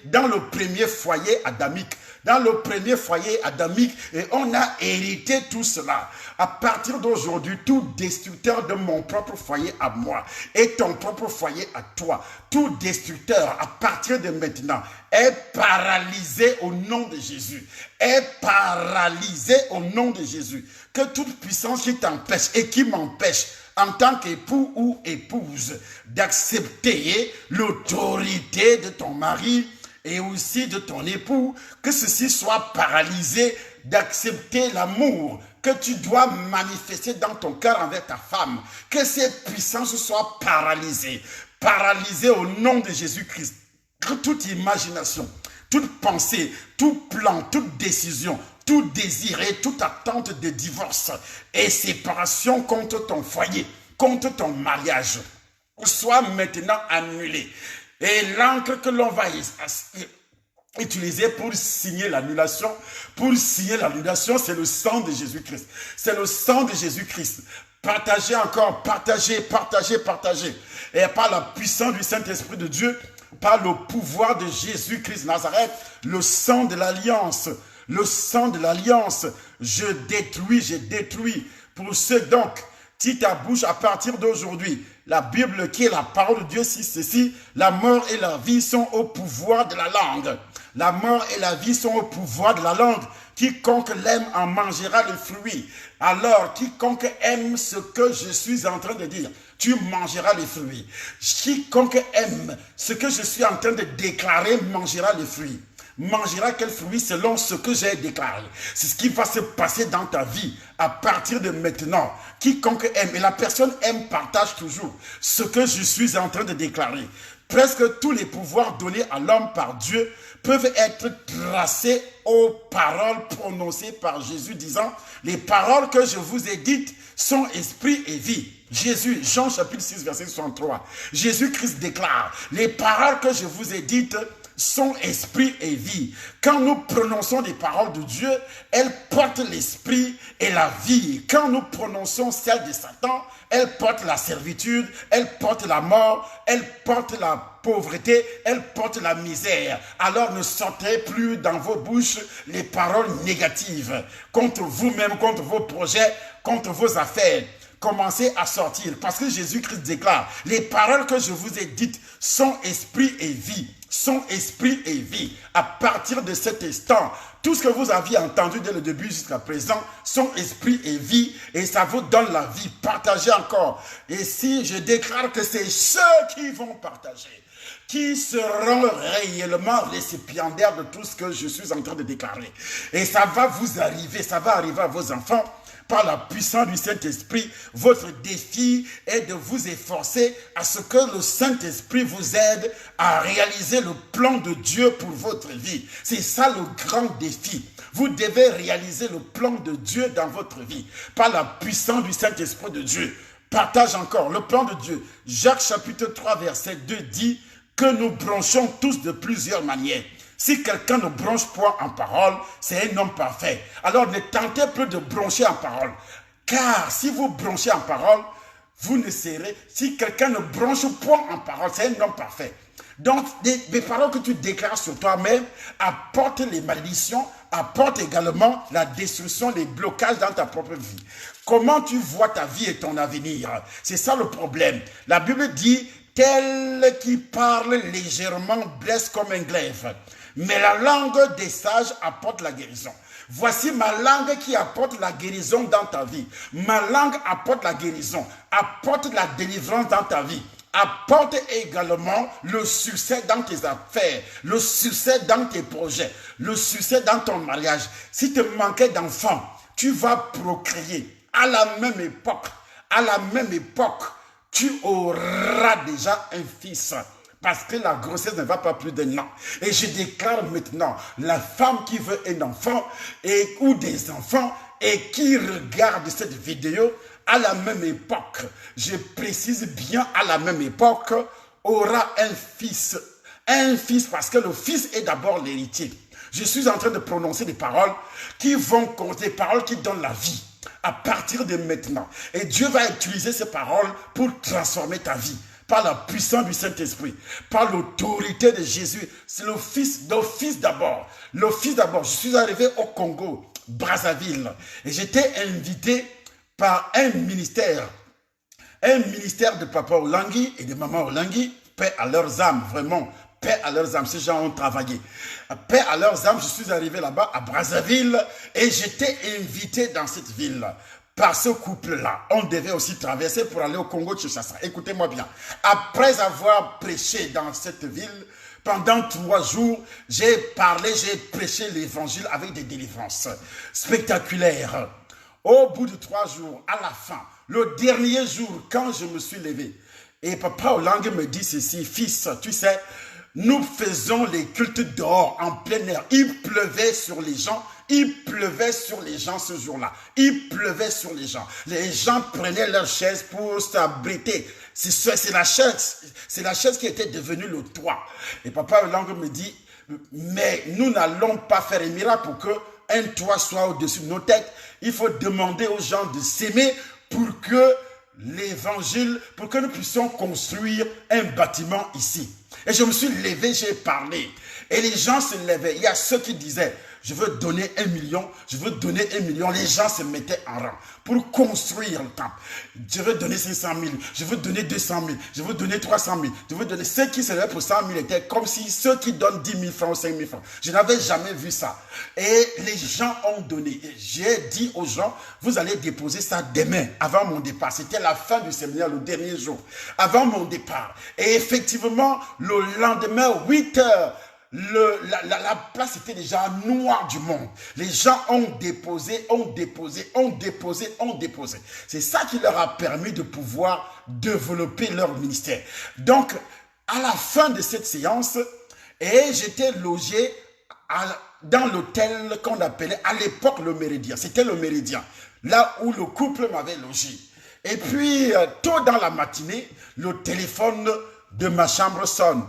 dans le premier foyer adamique. Dans le premier foyer adamique, et on a hérité tout cela. À partir d'aujourd'hui, tout destructeur de mon propre foyer à moi et ton propre foyer à toi, tout destructeur à partir de maintenant est paralysé au nom de Jésus. Est paralysé au nom de Jésus. Que toute puissance qui t'empêche et qui m'empêche en tant qu'époux ou épouse d'accepter l'autorité de ton mari et aussi de ton époux, que ceci soit paralysé d'accepter l'amour que tu dois manifester dans ton cœur envers ta femme. Que cette puissance soit paralysée. Paralysée au nom de Jésus-Christ. Que toute imagination, toute pensée, tout plan, toute décision, tout désir et toute attente de divorce et séparation contre ton foyer, contre ton mariage, soit maintenant annulée. Et l'encre que l'on va utiliser pour signer l'annulation, c'est le sang de Jésus-Christ. C'est le sang de Jésus-Christ. Partagez encore, partagez. Et par la puissance du Saint-Esprit de Dieu, par le pouvoir de Jésus-Christ Nazareth, le sang de l'alliance, je détruis. Pour ceux donc, si ta bouche à partir d'aujourd'hui, la Bible qui est la parole de Dieu, si ceci, la mort et la vie sont au pouvoir de la langue. La mort et la vie sont au pouvoir de la langue. Quiconque l'aime en mangera le fruit. Alors, quiconque aime ce que je suis en train de dire, tu mangeras les fruits. Quiconque aime ce que je suis en train de déclarer, mangera les fruits. Mangera quel fruit selon ce que j'ai déclaré. C'est ce qui va se passer dans ta vie à partir de maintenant. Quiconque aime, et la personne aime, partage toujours ce que je suis en train de déclarer. Presque tous les pouvoirs donnés à l'homme par Dieu peuvent être tracés aux paroles prononcées par Jésus disant « Les paroles que je vous ai dites sont esprit et vie ». Jésus, Jean chapitre 6, verset 63. Jésus-Christ déclare « Les paroles que je vous ai dites sont esprit et vie ». Quand nous prononçons des paroles de Dieu, elles portent l'esprit et la vie. Quand nous prononçons celles de Satan, elles portent la servitude, elles portent la mort, elles portent la pauvreté, elles portent la misère. Alors ne sortez plus dans vos bouches les paroles négatives contre vous-même, contre vos projets, contre vos affaires. Commencez à sortir parce que Jésus-Christ déclare « Les paroles que je vous ai dites sont esprit et vie ». Sont esprit et vie. À partir de cet instant, tout ce que vous aviez entendu dès le début jusqu'à présent sont esprit et vie et ça vous donne la vie. Partagez encore. Et si je déclare que c'est ceux qui vont partager, qui seront réellement récipiendaires de tout ce que je suis en train de déclarer. Et ça va vous arriver, ça va arriver à vos enfants. Par la puissance du Saint-Esprit, votre défi est de vous efforcer à ce que le Saint-Esprit vous aide à réaliser le plan de Dieu pour votre vie. C'est ça le grand défi. Vous devez réaliser le plan de Dieu dans votre vie par la puissance du Saint-Esprit de Dieu. Partage encore le plan de Dieu. Jacques chapitre 3 verset 2 dit que nous bronchons tous de plusieurs manières. Si quelqu'un ne bronche point en parole, c'est un homme parfait. Alors ne tentez plus de broncher en parole. Car si vous bronchez en parole, vous ne serez... Si quelqu'un ne bronche point en parole, c'est un homme parfait. Donc, des paroles que tu déclares sur toi-même apportent les malédictions, apportent également la destruction, les blocages dans ta propre vie. Comment tu vois ta vie et ton avenir? C'est ça le problème. La Bible dit, tel qui parle légèrement blesse comme un glaive. Mais la langue des sages apporte la guérison. Voici ma langue qui apporte la guérison dans ta vie. Ma langue apporte la guérison, apporte la délivrance dans ta vie. Apporte également le succès dans tes affaires, le succès dans tes projets, le succès dans ton mariage. Si tu manquais d'enfants, tu vas procréer. À la même époque, tu auras déjà un fils. Parce que la grossesse ne va pas plus d'un an. Et je déclare maintenant, la femme qui veut un enfant ou des enfants et qui regarde cette vidéo à la même époque, je précise bien à la même époque, aura un fils. Un fils parce que le fils est d'abord l'héritier. Je suis en train de prononcer des paroles qui donnent la vie à partir de maintenant. Et Dieu va utiliser ces paroles pour transformer ta vie. Par la puissance du Saint-Esprit, par l'autorité de Jésus. C'est le fils d'abord. Le fils d'abord. Je suis arrivé au Congo, Brazzaville, et j'étais invité par un ministère de papa Olangui et de maman Olangui, paix à leurs âmes, vraiment, paix à leurs âmes. Ces gens ont travaillé. Paix à leurs âmes, je suis arrivé là-bas à Brazzaville et j'étais invité dans cette ville. Par ce couple-là, on devait aussi traverser pour aller au Congo-Kinshasa. Écoutez-moi bien. Après avoir prêché dans cette ville, Pendant 3 jours, j'ai parlé, j'ai prêché l'évangile avec des délivrances spectaculaires. Au bout de 3 jours, à la fin, le dernier jour, quand je me suis levé, et Papa Olangue me dit ceci: fils, tu sais, nous faisons les cultes dehors, en plein air. Il pleuvait sur les gens. Il pleuvait sur les gens ce jour-là. Il pleuvait sur les gens. Les gens prenaient leurs chaises pour s'abriter. C'est la chaise qui était devenue le toit. Et Papa Olangue me dit, mais nous n'allons pas faire un miracle pour qu'un toit soit au-dessus de nos têtes. Il faut demander aux gens de s'aimer pour que l'évangile, pour que nous puissions construire un bâtiment ici. Et je me suis levé, j'ai parlé. Et les gens se levaient. Il y a ceux qui disaient, je veux donner 1 million, je veux donner 1 million. Les gens se mettaient en rang pour construire le temple. Je veux donner 500 000, je veux donner 200 000, je veux donner 300 000, je veux donner... Ceux qui se levaient pour 100 000 étaient comme si ceux qui donnent 10 000 francs ou 5 000 francs. Je n'avais jamais vu ça. Et les gens ont donné. J'ai dit aux gens, vous allez déposer ça demain, avant mon départ. C'était la fin du séminaire, le dernier jour, avant mon départ. Et effectivement, le lendemain, 8 heures, la place était déjà noire du monde. Les gens ont déposé. C'est ça qui leur a permis de pouvoir développer leur ministère. Donc, à la fin de cette séance, j'étais logé dans l'hôtel qu'on appelait à l'époque le Méridien. C'était le Méridien, là où le couple m'avait logé. Et puis, tôt dans la matinée, le téléphone de ma chambre sonne.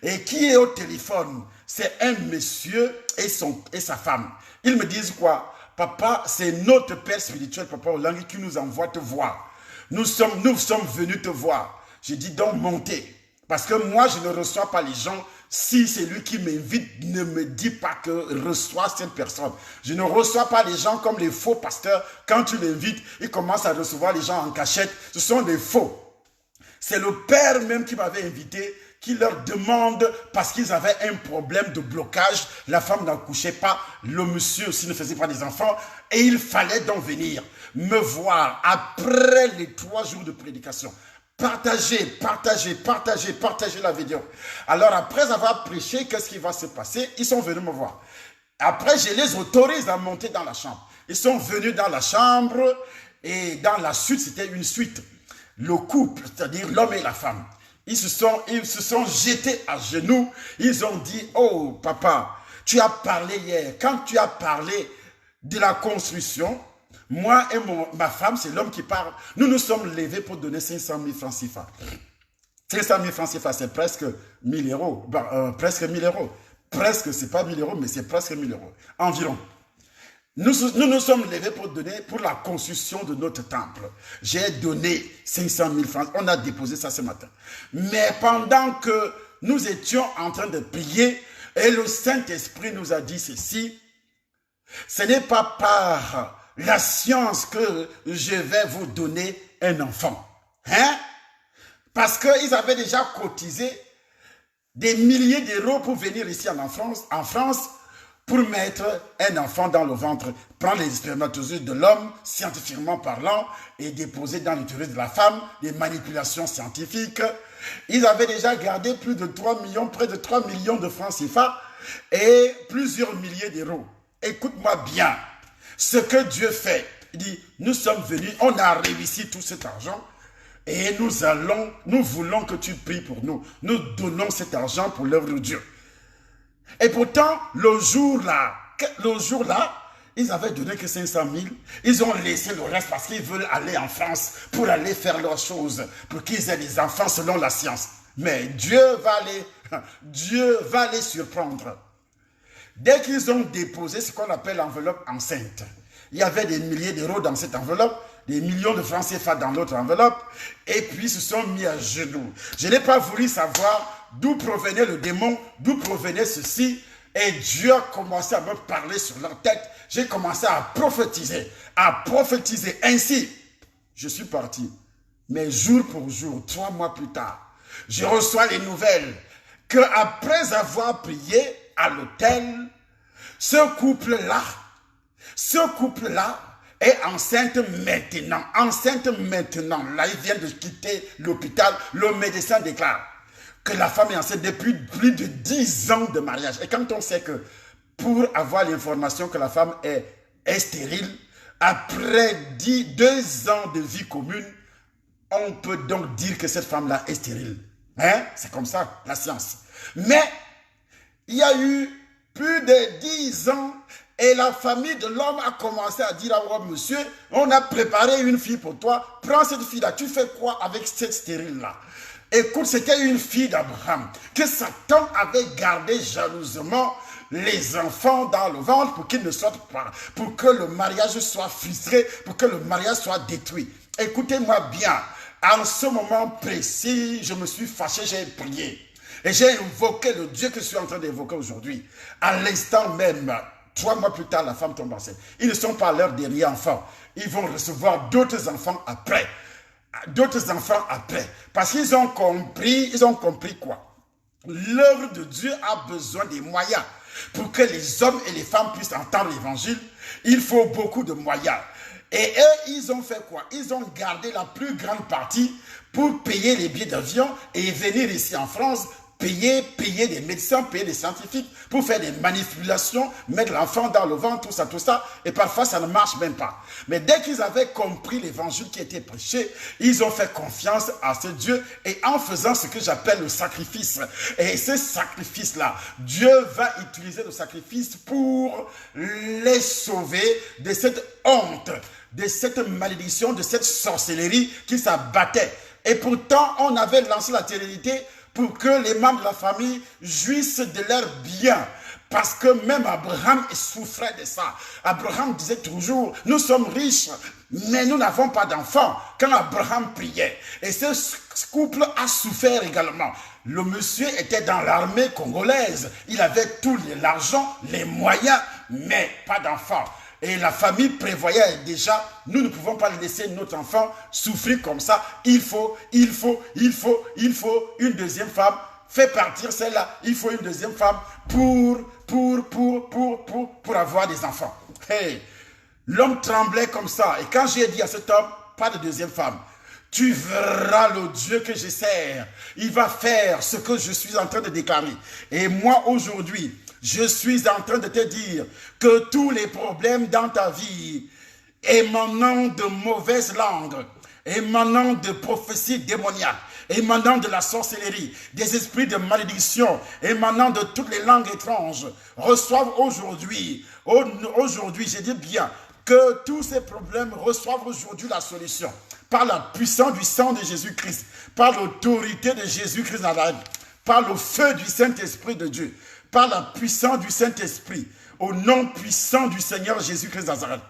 Et qui est au téléphone? C'est un monsieur et sa femme. Ils me disent quoi? Papa, c'est notre père spirituel, Papa Olangue, qui nous envoie te voir. Nous sommes venus te voir. J'ai dit donc montez. Parce que moi, je ne reçois pas les gens. Si c'est lui qui m'invite, ne me dit pas que reçois cette personne. Je ne reçois pas les gens comme les faux pasteurs. Quand tu l'invites, ils commencent à recevoir les gens en cachette. Ce sont des faux. C'est le père même qui m'avait invité, qui leur demande, parce qu'ils avaient un problème de blocage, la femme n'accouchait pas, le monsieur aussi ne faisait pas des enfants, et il fallait donc venir me voir après les 3 jours de prédication. Partagez la vidéo. Alors après avoir prêché, qu'est-ce qui va se passer? Ils sont venus me voir. Après, je les autorise à monter dans la chambre. Ils sont venus dans la chambre, et dans la suite, c'était une suite. Le couple, c'est-à-dire l'homme et la femme, ils se sont jetés à genoux. Ils ont dit, oh papa, tu as parlé hier. Quand tu as parlé de la construction, moi et ma femme, c'est l'homme qui parle. Nous nous sommes levés pour donner 500 000 francs CFA. 500 000 francs CFA, c'est presque 1000 euros. Presque 1000 euros. Presque, c'est pas 1000 euros, mais c'est presque 1000 euros. Environ. Nous nous sommes levés pour donner pour la construction de notre temple. J'ai donné 500 000 francs. On a déposé ça ce matin. Mais pendant que nous étions en train de prier, et le Saint-Esprit nous a dit ceci, ce n'est pas par la science que je vais vous donner un enfant. Hein? Parce qu'ils avaient déjà cotisé des milliers d'euros pour venir ici en France, pour mettre un enfant dans le ventre, prendre les spermatozoïdes de l'homme, scientifiquement parlant, et déposer dans l'utérus de la femme, des manipulations scientifiques. Ils avaient déjà gardé plus de 3 millions, près de 3 millions de francs CFA et plusieurs milliers d'euros. Écoute-moi bien, ce que Dieu fait, il dit, nous sommes venus, on a réussi tout cet argent, et nous voulons que tu pries pour nous. Nous donnons cet argent pour l'œuvre de Dieu. Et pourtant, le jour-là, ils avaient donné que 500 000. Ils ont laissé le reste parce qu'ils veulent aller en France pour aller faire leurs choses, pour qu'ils aient des enfants selon la science. Mais Dieu va les surprendre. Dès qu'ils ont déposé ce qu'on appelle l'enveloppe enceinte, il y avait des milliers d'euros dans cette enveloppe, des millions de francs CFA dans l'autre enveloppe, et puis ils se sont mis à genoux. Je n'ai pas voulu savoir d'où provenait le démon, d'où provenait ceci, et Dieu a commencé à me parler sur leur tête. J'ai commencé à prophétiser ainsi. Je suis parti, mais jour pour jour, 3 mois plus tard, je reçois les nouvelles que après avoir prié à l'hôtel, ce couple-là est enceinte maintenant. Là, il vient de quitter l'hôpital. Le médecin déclare, que la femme est enceinte depuis plus de 10 ans de mariage. Et quand on sait que pour avoir l'information que la femme est stérile, après 2 ans de vie commune, on peut donc dire que cette femme-là est stérile. Hein? C'est comme ça, la science. Mais il y a eu plus de 10 ans et la famille de l'homme a commencé à dire à l'homme, monsieur, on a préparé une fille pour toi, prends cette fille-là, tu fais quoi avec cette stérile-là? Écoute, c'était une fille d'Abraham que Satan avait gardé jalousement les enfants dans le ventre pour qu'ils ne sortent pas, pour que le mariage soit frustré, pour que le mariage soit détruit. Écoutez-moi bien, en ce moment précis, je me suis fâché, j'ai prié. Et j'ai invoqué le Dieu que je suis en train d'évoquer aujourd'hui. À l'instant même, 3 mois plus tard, la femme tombe enceinte. Ils ne sont pas leurs derniers enfants. Ils vont recevoir d'autres enfants après. D'autres enfants après. Parce qu'ils ont compris quoi? L'œuvre de Dieu a besoin des moyens. Pour que les hommes et les femmes puissent entendre l'évangile, il faut beaucoup de moyens. Et eux, ils ont fait quoi? Ils ont gardé la plus grande partie pour payer les billets d'avion et venir ici en France, payer des médecins, payer des scientifiques pour faire des manipulations, mettre l'enfant dans le ventre, tout ça, et parfois ça ne marche même pas. Mais dès qu'ils avaient compris l'évangile qui était prêché, ils ont fait confiance à ce Dieu et en faisant ce que j'appelle le sacrifice. Et ce sacrifice-là, Dieu va utiliser le sacrifice pour les sauver de cette honte, de cette malédiction, de cette sorcellerie qui s'abattait. Et pourtant, on avait lancé la télérité pour que les membres de la famille jouissent de leurs biens. Parce que même Abraham souffrait de ça. Abraham disait toujours, nous sommes riches, mais nous n'avons pas d'enfants. Quand Abraham priait, et ce couple a souffert également. Le monsieur était dans l'armée congolaise. Il avait tout l'argent, les moyens, mais pas d'enfants. Et la famille prévoyait déjà, nous ne pouvons pas laisser notre enfant souffrir comme ça. Il faut une deuxième femme. Fais partir celle-là. Il faut une deuxième femme pour avoir des enfants. Hey, l'homme tremblait comme ça. Et quand j'ai dit à cet homme, pas de deuxième femme, tu verras le Dieu que je sers. Il va faire ce que je suis en train de déclarer. Et moi aujourd'hui, je suis en train de te dire que tous les problèmes dans ta vie, émanant de mauvaises langues, émanant de prophéties démoniaques, émanant de la sorcellerie, des esprits de malédiction, émanant de toutes les langues étranges, reçoivent aujourd'hui, je dis bien, que tous ces problèmes reçoivent aujourd'hui la solution. Par la puissance du sang de Jésus-Christ, par l'autorité de Jésus-Christ, par le feu du Saint-Esprit de Dieu, par la puissance du Saint-Esprit, au nom puissant du Seigneur Jésus-Christ Nazareth.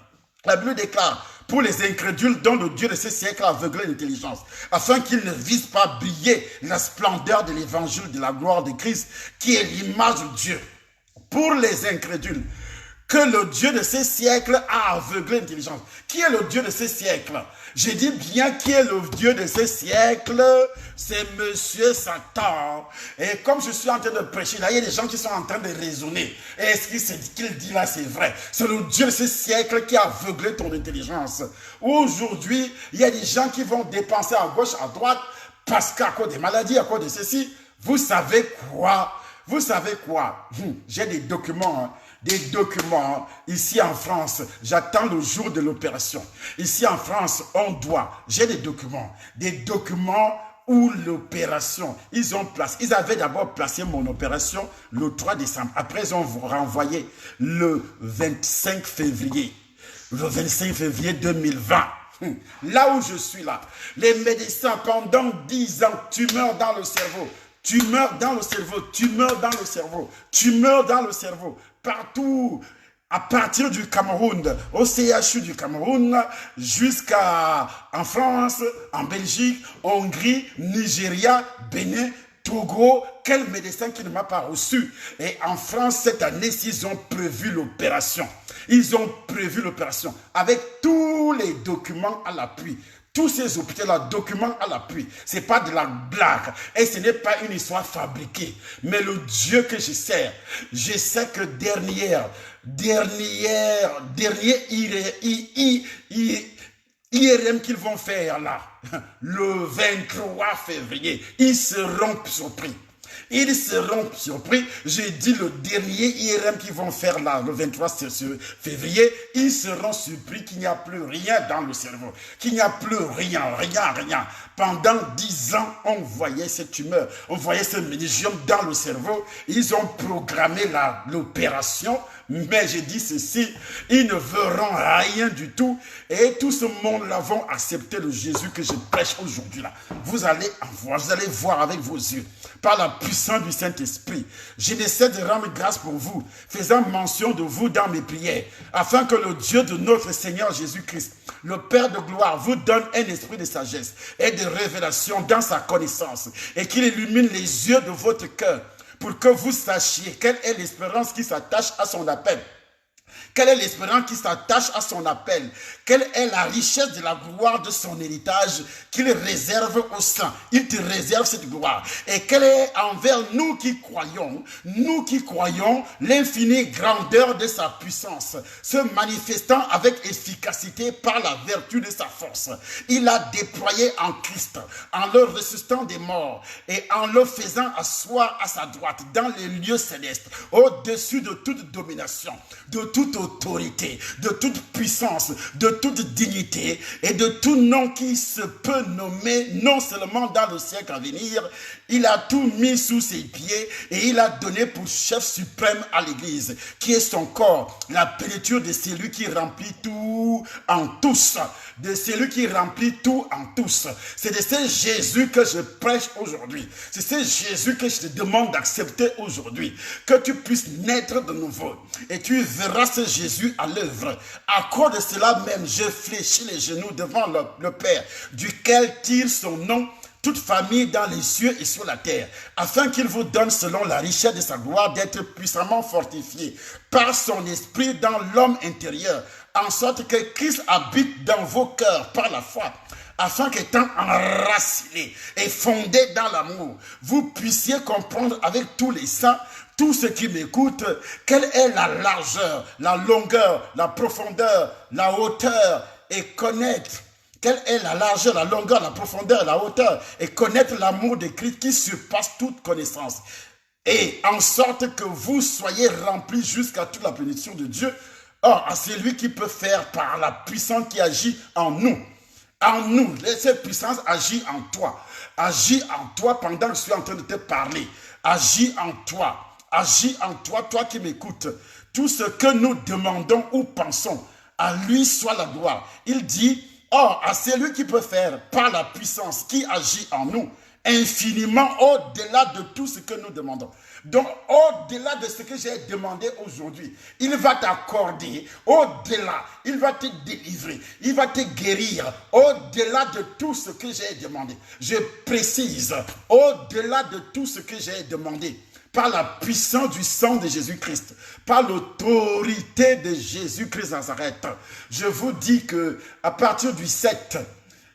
La Bible déclare, pour les incrédules dont le Dieu de ces siècles a aveuglé l'intelligence, afin qu'ils ne visent pas briller la splendeur de l'évangile de la gloire de Christ, qui est l'image de Dieu. Pour les incrédules, que le Dieu de ces siècles a aveuglé l'intelligence. Qui est le Dieu de ces siècles? Je dis bien qui est le Dieu de ces siècles, c'est Monsieur Satan. Et comme je suis en train de prêcher, là, il y a des gens qui sont en train de raisonner. Est-ce qu'il dit là, c'est vrai? C'est le Dieu de ces siècles qui a aveuglé ton intelligence. Aujourd'hui, il y a des gens qui vont dépenser à gauche, à droite, parce qu'à cause des maladies, à cause de ceci, vous savez quoi? Vous savez quoi? J'ai des documents, ici en France. J'attends le jour de l'opération. Ici en France, j'ai des documents où l'opération, ils avaient d'abord placé mon opération le 3 décembre. Après, ils ont renvoyé le 25 février. Le 25 février 2020. Là où je suis là, les médecins, pendant 10 ans, tu meurs dans le cerveau. Tu meurs dans le cerveau, tu meurs dans le cerveau, tu meurs dans le cerveau. Partout, à partir du Cameroun, au CHU du Cameroun, jusqu'à en France, en Belgique, Hongrie, Nigeria, Bénin, Togo, quel médecin qui ne m'a pas reçu? Et en France, cette année, ils ont prévu l'opération. Ils ont prévu l'opération avec tous les documents à l'appui. Tous ces hôpitaux-là, documents à l'appui. Ce n'est pas de la blague. Et ce n'est pas une histoire fabriquée. Mais le Dieu que je sais que dernier IRM qu'ils vont faire là, le 23 février, ils seront surpris. Ils seront surpris. J'ai dit le dernier IRM qu'ils vont faire là, le 23 février, ils seront surpris qu'il n'y a plus rien dans le cerveau, qu'il n'y a plus rien. Pendant 10 ans, on voyait cette tumeur, on voyait ce méningiome dans le cerveau. Ils ont programmé l'opération, mais j'ai dit ceci, ils ne verront rien du tout. Et tout ce monde-là vont accepter le Jésus que je prêche aujourd'hui là. Vous allez voir avec vos yeux, par la puissance du Saint-Esprit. Je n'essaie de rendre grâce pour vous, faisant mention de vous dans mes prières, afin que le Dieu de notre Seigneur Jésus-Christ, le Père de gloire, vous donne un esprit de sagesse et de révélation dans sa connaissance, et qu'il illumine les yeux de votre cœur, pour que vous sachiez quelle est l'espérance qui s'attache à son appel. Quelle est l'espérance qui s'attache à son appel? Quelle est la richesse de la gloire de son héritage qu'il réserve aux saints? Il te réserve cette gloire. Et quelle est envers nous qui croyons, l'infinie grandeur de sa puissance, se manifestant avec efficacité par la vertu de sa force. Il a déployé en Christ, en le ressuscitant des morts et en le faisant asseoir à sa droite dans les lieux célestes, au-dessus de toute domination, de toute autorité, de toute puissance, de toute dignité et de tout nom qui se peut nommer, non seulement dans le siècle à venir. Il a tout mis sous ses pieds et il a donné pour chef suprême à l'Église, qui est son corps, la plénitude de celui qui remplit tout en tous. De celui qui remplit tout en tous. C'est de ce Jésus que je prêche aujourd'hui. C'est ce Jésus que je te demande d'accepter aujourd'hui. Que tu puisses naître de nouveau. Et tu verras ce Jésus à l'œuvre. À cause de cela même, je fléchis les genoux devant le Père, duquel tire son nom toute famille dans les cieux et sur la terre, afin qu'il vous donne selon la richesse de sa gloire d'être puissamment fortifié par son esprit dans l'homme intérieur, en sorte que Christ habite dans vos cœurs par la foi, afin qu'étant enraciné et fondé dans l'amour, vous puissiez comprendre avec tous les saints, tous ceux qui m'écoutent, quelle est la largeur, la longueur, la profondeur, la hauteur, et connaître quelle est la largeur, la longueur, la profondeur, la hauteur, et connaître l'amour de Christ qui surpasse toute connaissance, et en sorte que vous soyez remplis jusqu'à toute la plénitude de Dieu. Or, à celui qui peut faire par la puissance qui agit en nous, cette puissance agit en toi pendant que je suis en train de te parler, agit en toi, toi qui m'écoutes. Tout ce que nous demandons ou pensons, à lui soit la gloire. Il dit, or, à celui qui peut faire par la puissance qui agit en nous, infiniment au-delà de tout ce que nous demandons. Donc, au-delà de ce que j'ai demandé aujourd'hui, il va t'accorder, au-delà, il va te délivrer, il va te guérir, au-delà de tout ce que j'ai demandé. Je précise, au-delà de tout ce que j'ai demandé, par la puissance du sang de Jésus-Christ, par l'autorité de Jésus-Christ Nazareth, je vous dis que à partir du 7,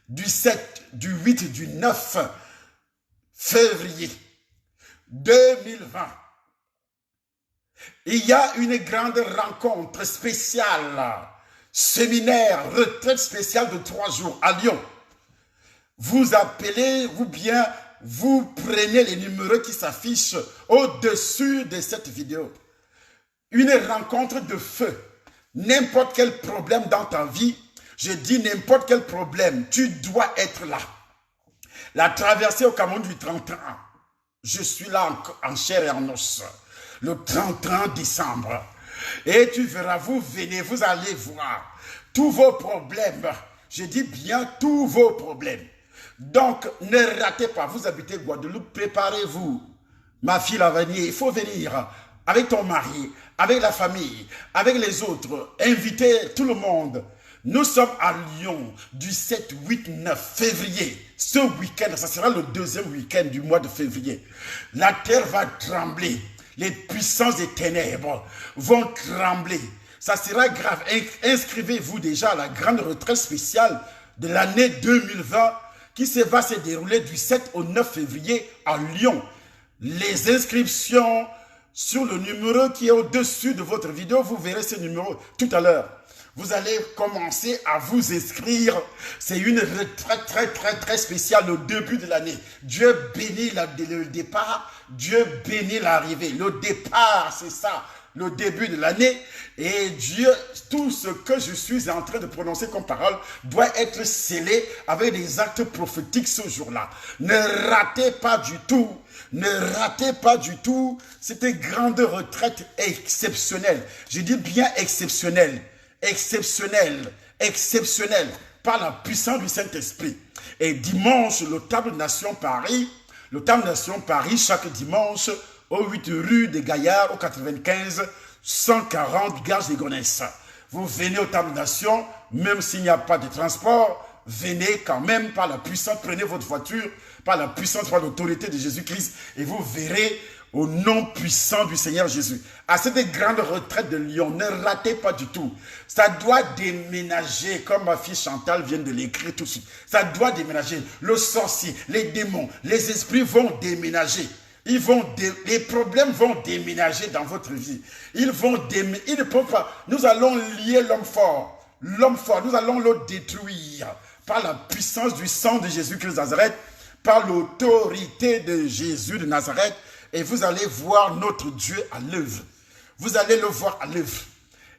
du 8 et du 9 février 2020, il y a une grande rencontre spéciale, séminaire, retraite spéciale de 3 jours à Lyon. Vous appelez, ou bien vous prenez les numéros qui s'affichent au-dessus de cette vidéo. Une rencontre de feu. N'importe quel problème dans ta vie, je dis n'importe quel problème, tu dois être là. La traversée au Cameroun du 31, je suis là en chair et en os, le 31 décembre. Et tu verras, vous venez, vous allez voir tous vos problèmes. Je dis bien tous vos problèmes. Donc, ne ratez pas, vous habitez Guadeloupe, préparez-vous. Ma fille va venir, il faut venir avec ton mari, avec la famille, avec les autres. Invitez tout le monde. Nous sommes à Lyon du 7, 8, 9 février. Ce week-end, ça sera le 2e week-end du mois de février. La terre va trembler. Les puissances des ténèbres vont trembler. Ça sera grave. Inscrivez-vous déjà à la grande retraite spéciale de l'année 2020 qui va se dérouler du 7 au 9 février à Lyon. Les inscriptions sur le numéro qui est au-dessus de votre vidéo, vous verrez ce numéro tout à l'heure. Vous allez commencer à vous inscrire. C'est une retraite très spéciale au début de l'année. Dieu bénit le départ, Dieu bénit l'arrivée. Le départ, c'est ça, le début de l'année. Et Dieu, tout ce que je suis en train de prononcer comme parole doit être scellé avec des actes prophétiques ce jour-là. Ne ratez pas du tout. Ne ratez pas du tout cette grande retraite exceptionnelle. Je dis bien exceptionnelle. Exceptionnelle, exceptionnelle, par la puissance du Saint-Esprit. Et dimanche, le Temple Nation Paris, chaque dimanche, au 8 rue des Gaillards, au 95 140 Gare des Gonesse. Vous venez au Temple Nation, même s'il n'y a pas de transport, venez quand même par la puissance, prenez votre voiture, par la puissance, par l'autorité de Jésus-Christ, et vous verrez au nom puissant du Seigneur Jésus. À cette grande retraite de Lyon, ne ratez pas du tout. Ça doit déménager, comme ma fille Chantal vient de l'écrire tout de suite. Ça doit déménager. Le sorcier, les démons, les esprits vont déménager. Les problèmes vont déménager dans votre vie. Ils ne peuvent pas. Nous allons lier l'homme fort. L'homme fort, nous allons le détruire par la puissance du sang de Jésus-Christ de Nazareth, par l'autorité de Jésus de Nazareth. Et vous allez voir notre Dieu à l'œuvre. Vous allez le voir à l'œuvre.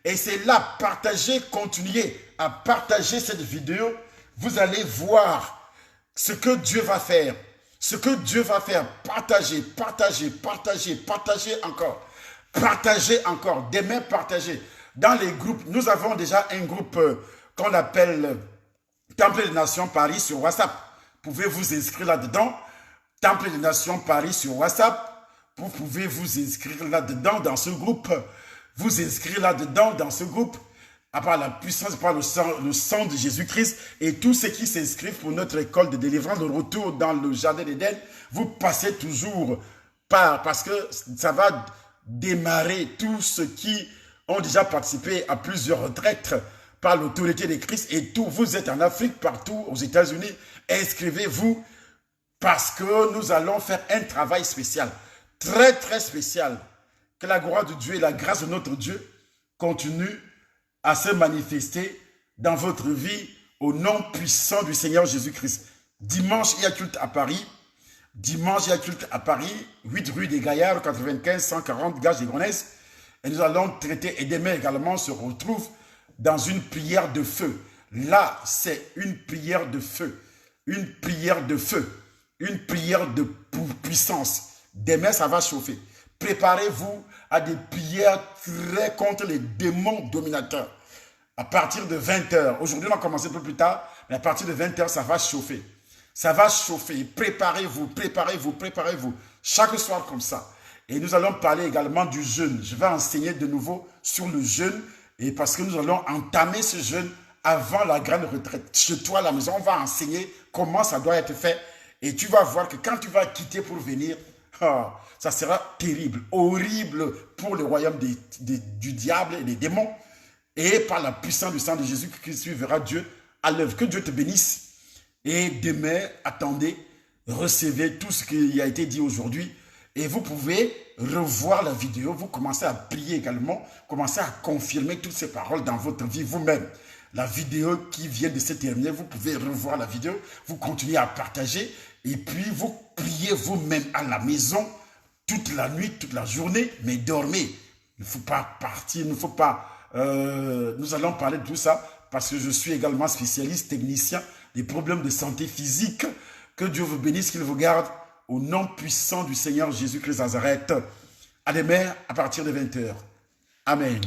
Et c'est là, partagez, continuez à partager cette vidéo. Vous allez voir ce que Dieu va faire. Ce que Dieu va faire. Partagez, partagez, partagez, partagez encore. Partagez encore. Demain, partagez. Dans les groupes, nous avons déjà un groupe qu'on appelle Temple des Nations Paris sur WhatsApp. Vous pouvez vous inscrire là-dedans. Temple des Nations Paris sur WhatsApp. Vous pouvez vous inscrire là-dedans dans ce groupe. Vous inscrire là-dedans dans ce groupe. Par la puissance, par le sang de Jésus-Christ. Et tous ceux qui s'inscrivent pour notre école de délivrance, de retour dans le jardin d'Éden, vous passez toujours parce que ça va démarrer tous ceux qui ont déjà participé à plusieurs retraites par l'autorité de Christ. Et tout, vous êtes en Afrique, partout, aux États-Unis. Inscrivez-vous parce que nous allons faire un travail spécial. Très spécial. Que la gloire de Dieu et la grâce de notre Dieu continuent à se manifester dans votre vie au nom puissant du Seigneur Jésus-Christ. Dimanche, il y a culte à Paris. Dimanche, il y a culte à Paris, 8 rue des Gaillards, 95 140 Gare des Gonesse. Et nous allons traiter, et demain également, on se retrouve dans une prière de feu. Là, c'est une prière de feu. Une prière de feu. Une prière de puissance. Demain, ça va chauffer. Préparez-vous à des prières très contre les démons dominateurs. À partir de 20h. Aujourd'hui, on va commencer un peu plus tard. Mais à partir de 20h, ça va chauffer. Ça va chauffer. Préparez-vous, préparez-vous, préparez-vous. Chaque soir comme ça. Et nous allons parler également du jeûne. Je vais enseigner de nouveau sur le jeûne. Et parce que nous allons entamer ce jeûne avant la grande retraite. Chez toi à la maison, on va enseigner comment ça doit être fait. Et tu vas voir que quand tu vas quitter pour venir, ça sera terrible, horrible pour le royaume du diable et des démons. Et par la puissance du sang de Jésus, qui suivra Dieu à l'œuvre. Que Dieu te bénisse. Et demain, attendez, recevez tout ce qui a été dit aujourd'hui. Et vous pouvez revoir la vidéo. Vous commencez à prier également. Commencez à confirmer toutes ces paroles dans votre vie vous-même. La vidéo qui vient de se terminer, vous pouvez revoir la vidéo. Vous continuez à partager. Et puis, vous priez vous-même à la maison toute la nuit, toute la journée. Mais dormez. Il ne faut pas partir. Il ne faut pas... nous allons parler de tout ça parce que je suis également spécialiste, technicien des problèmes de santé physique. Que Dieu vous bénisse, qu'il vous garde au nom puissant du Seigneur Jésus-Christ Nazareth. À demain à partir de 20h. Amen.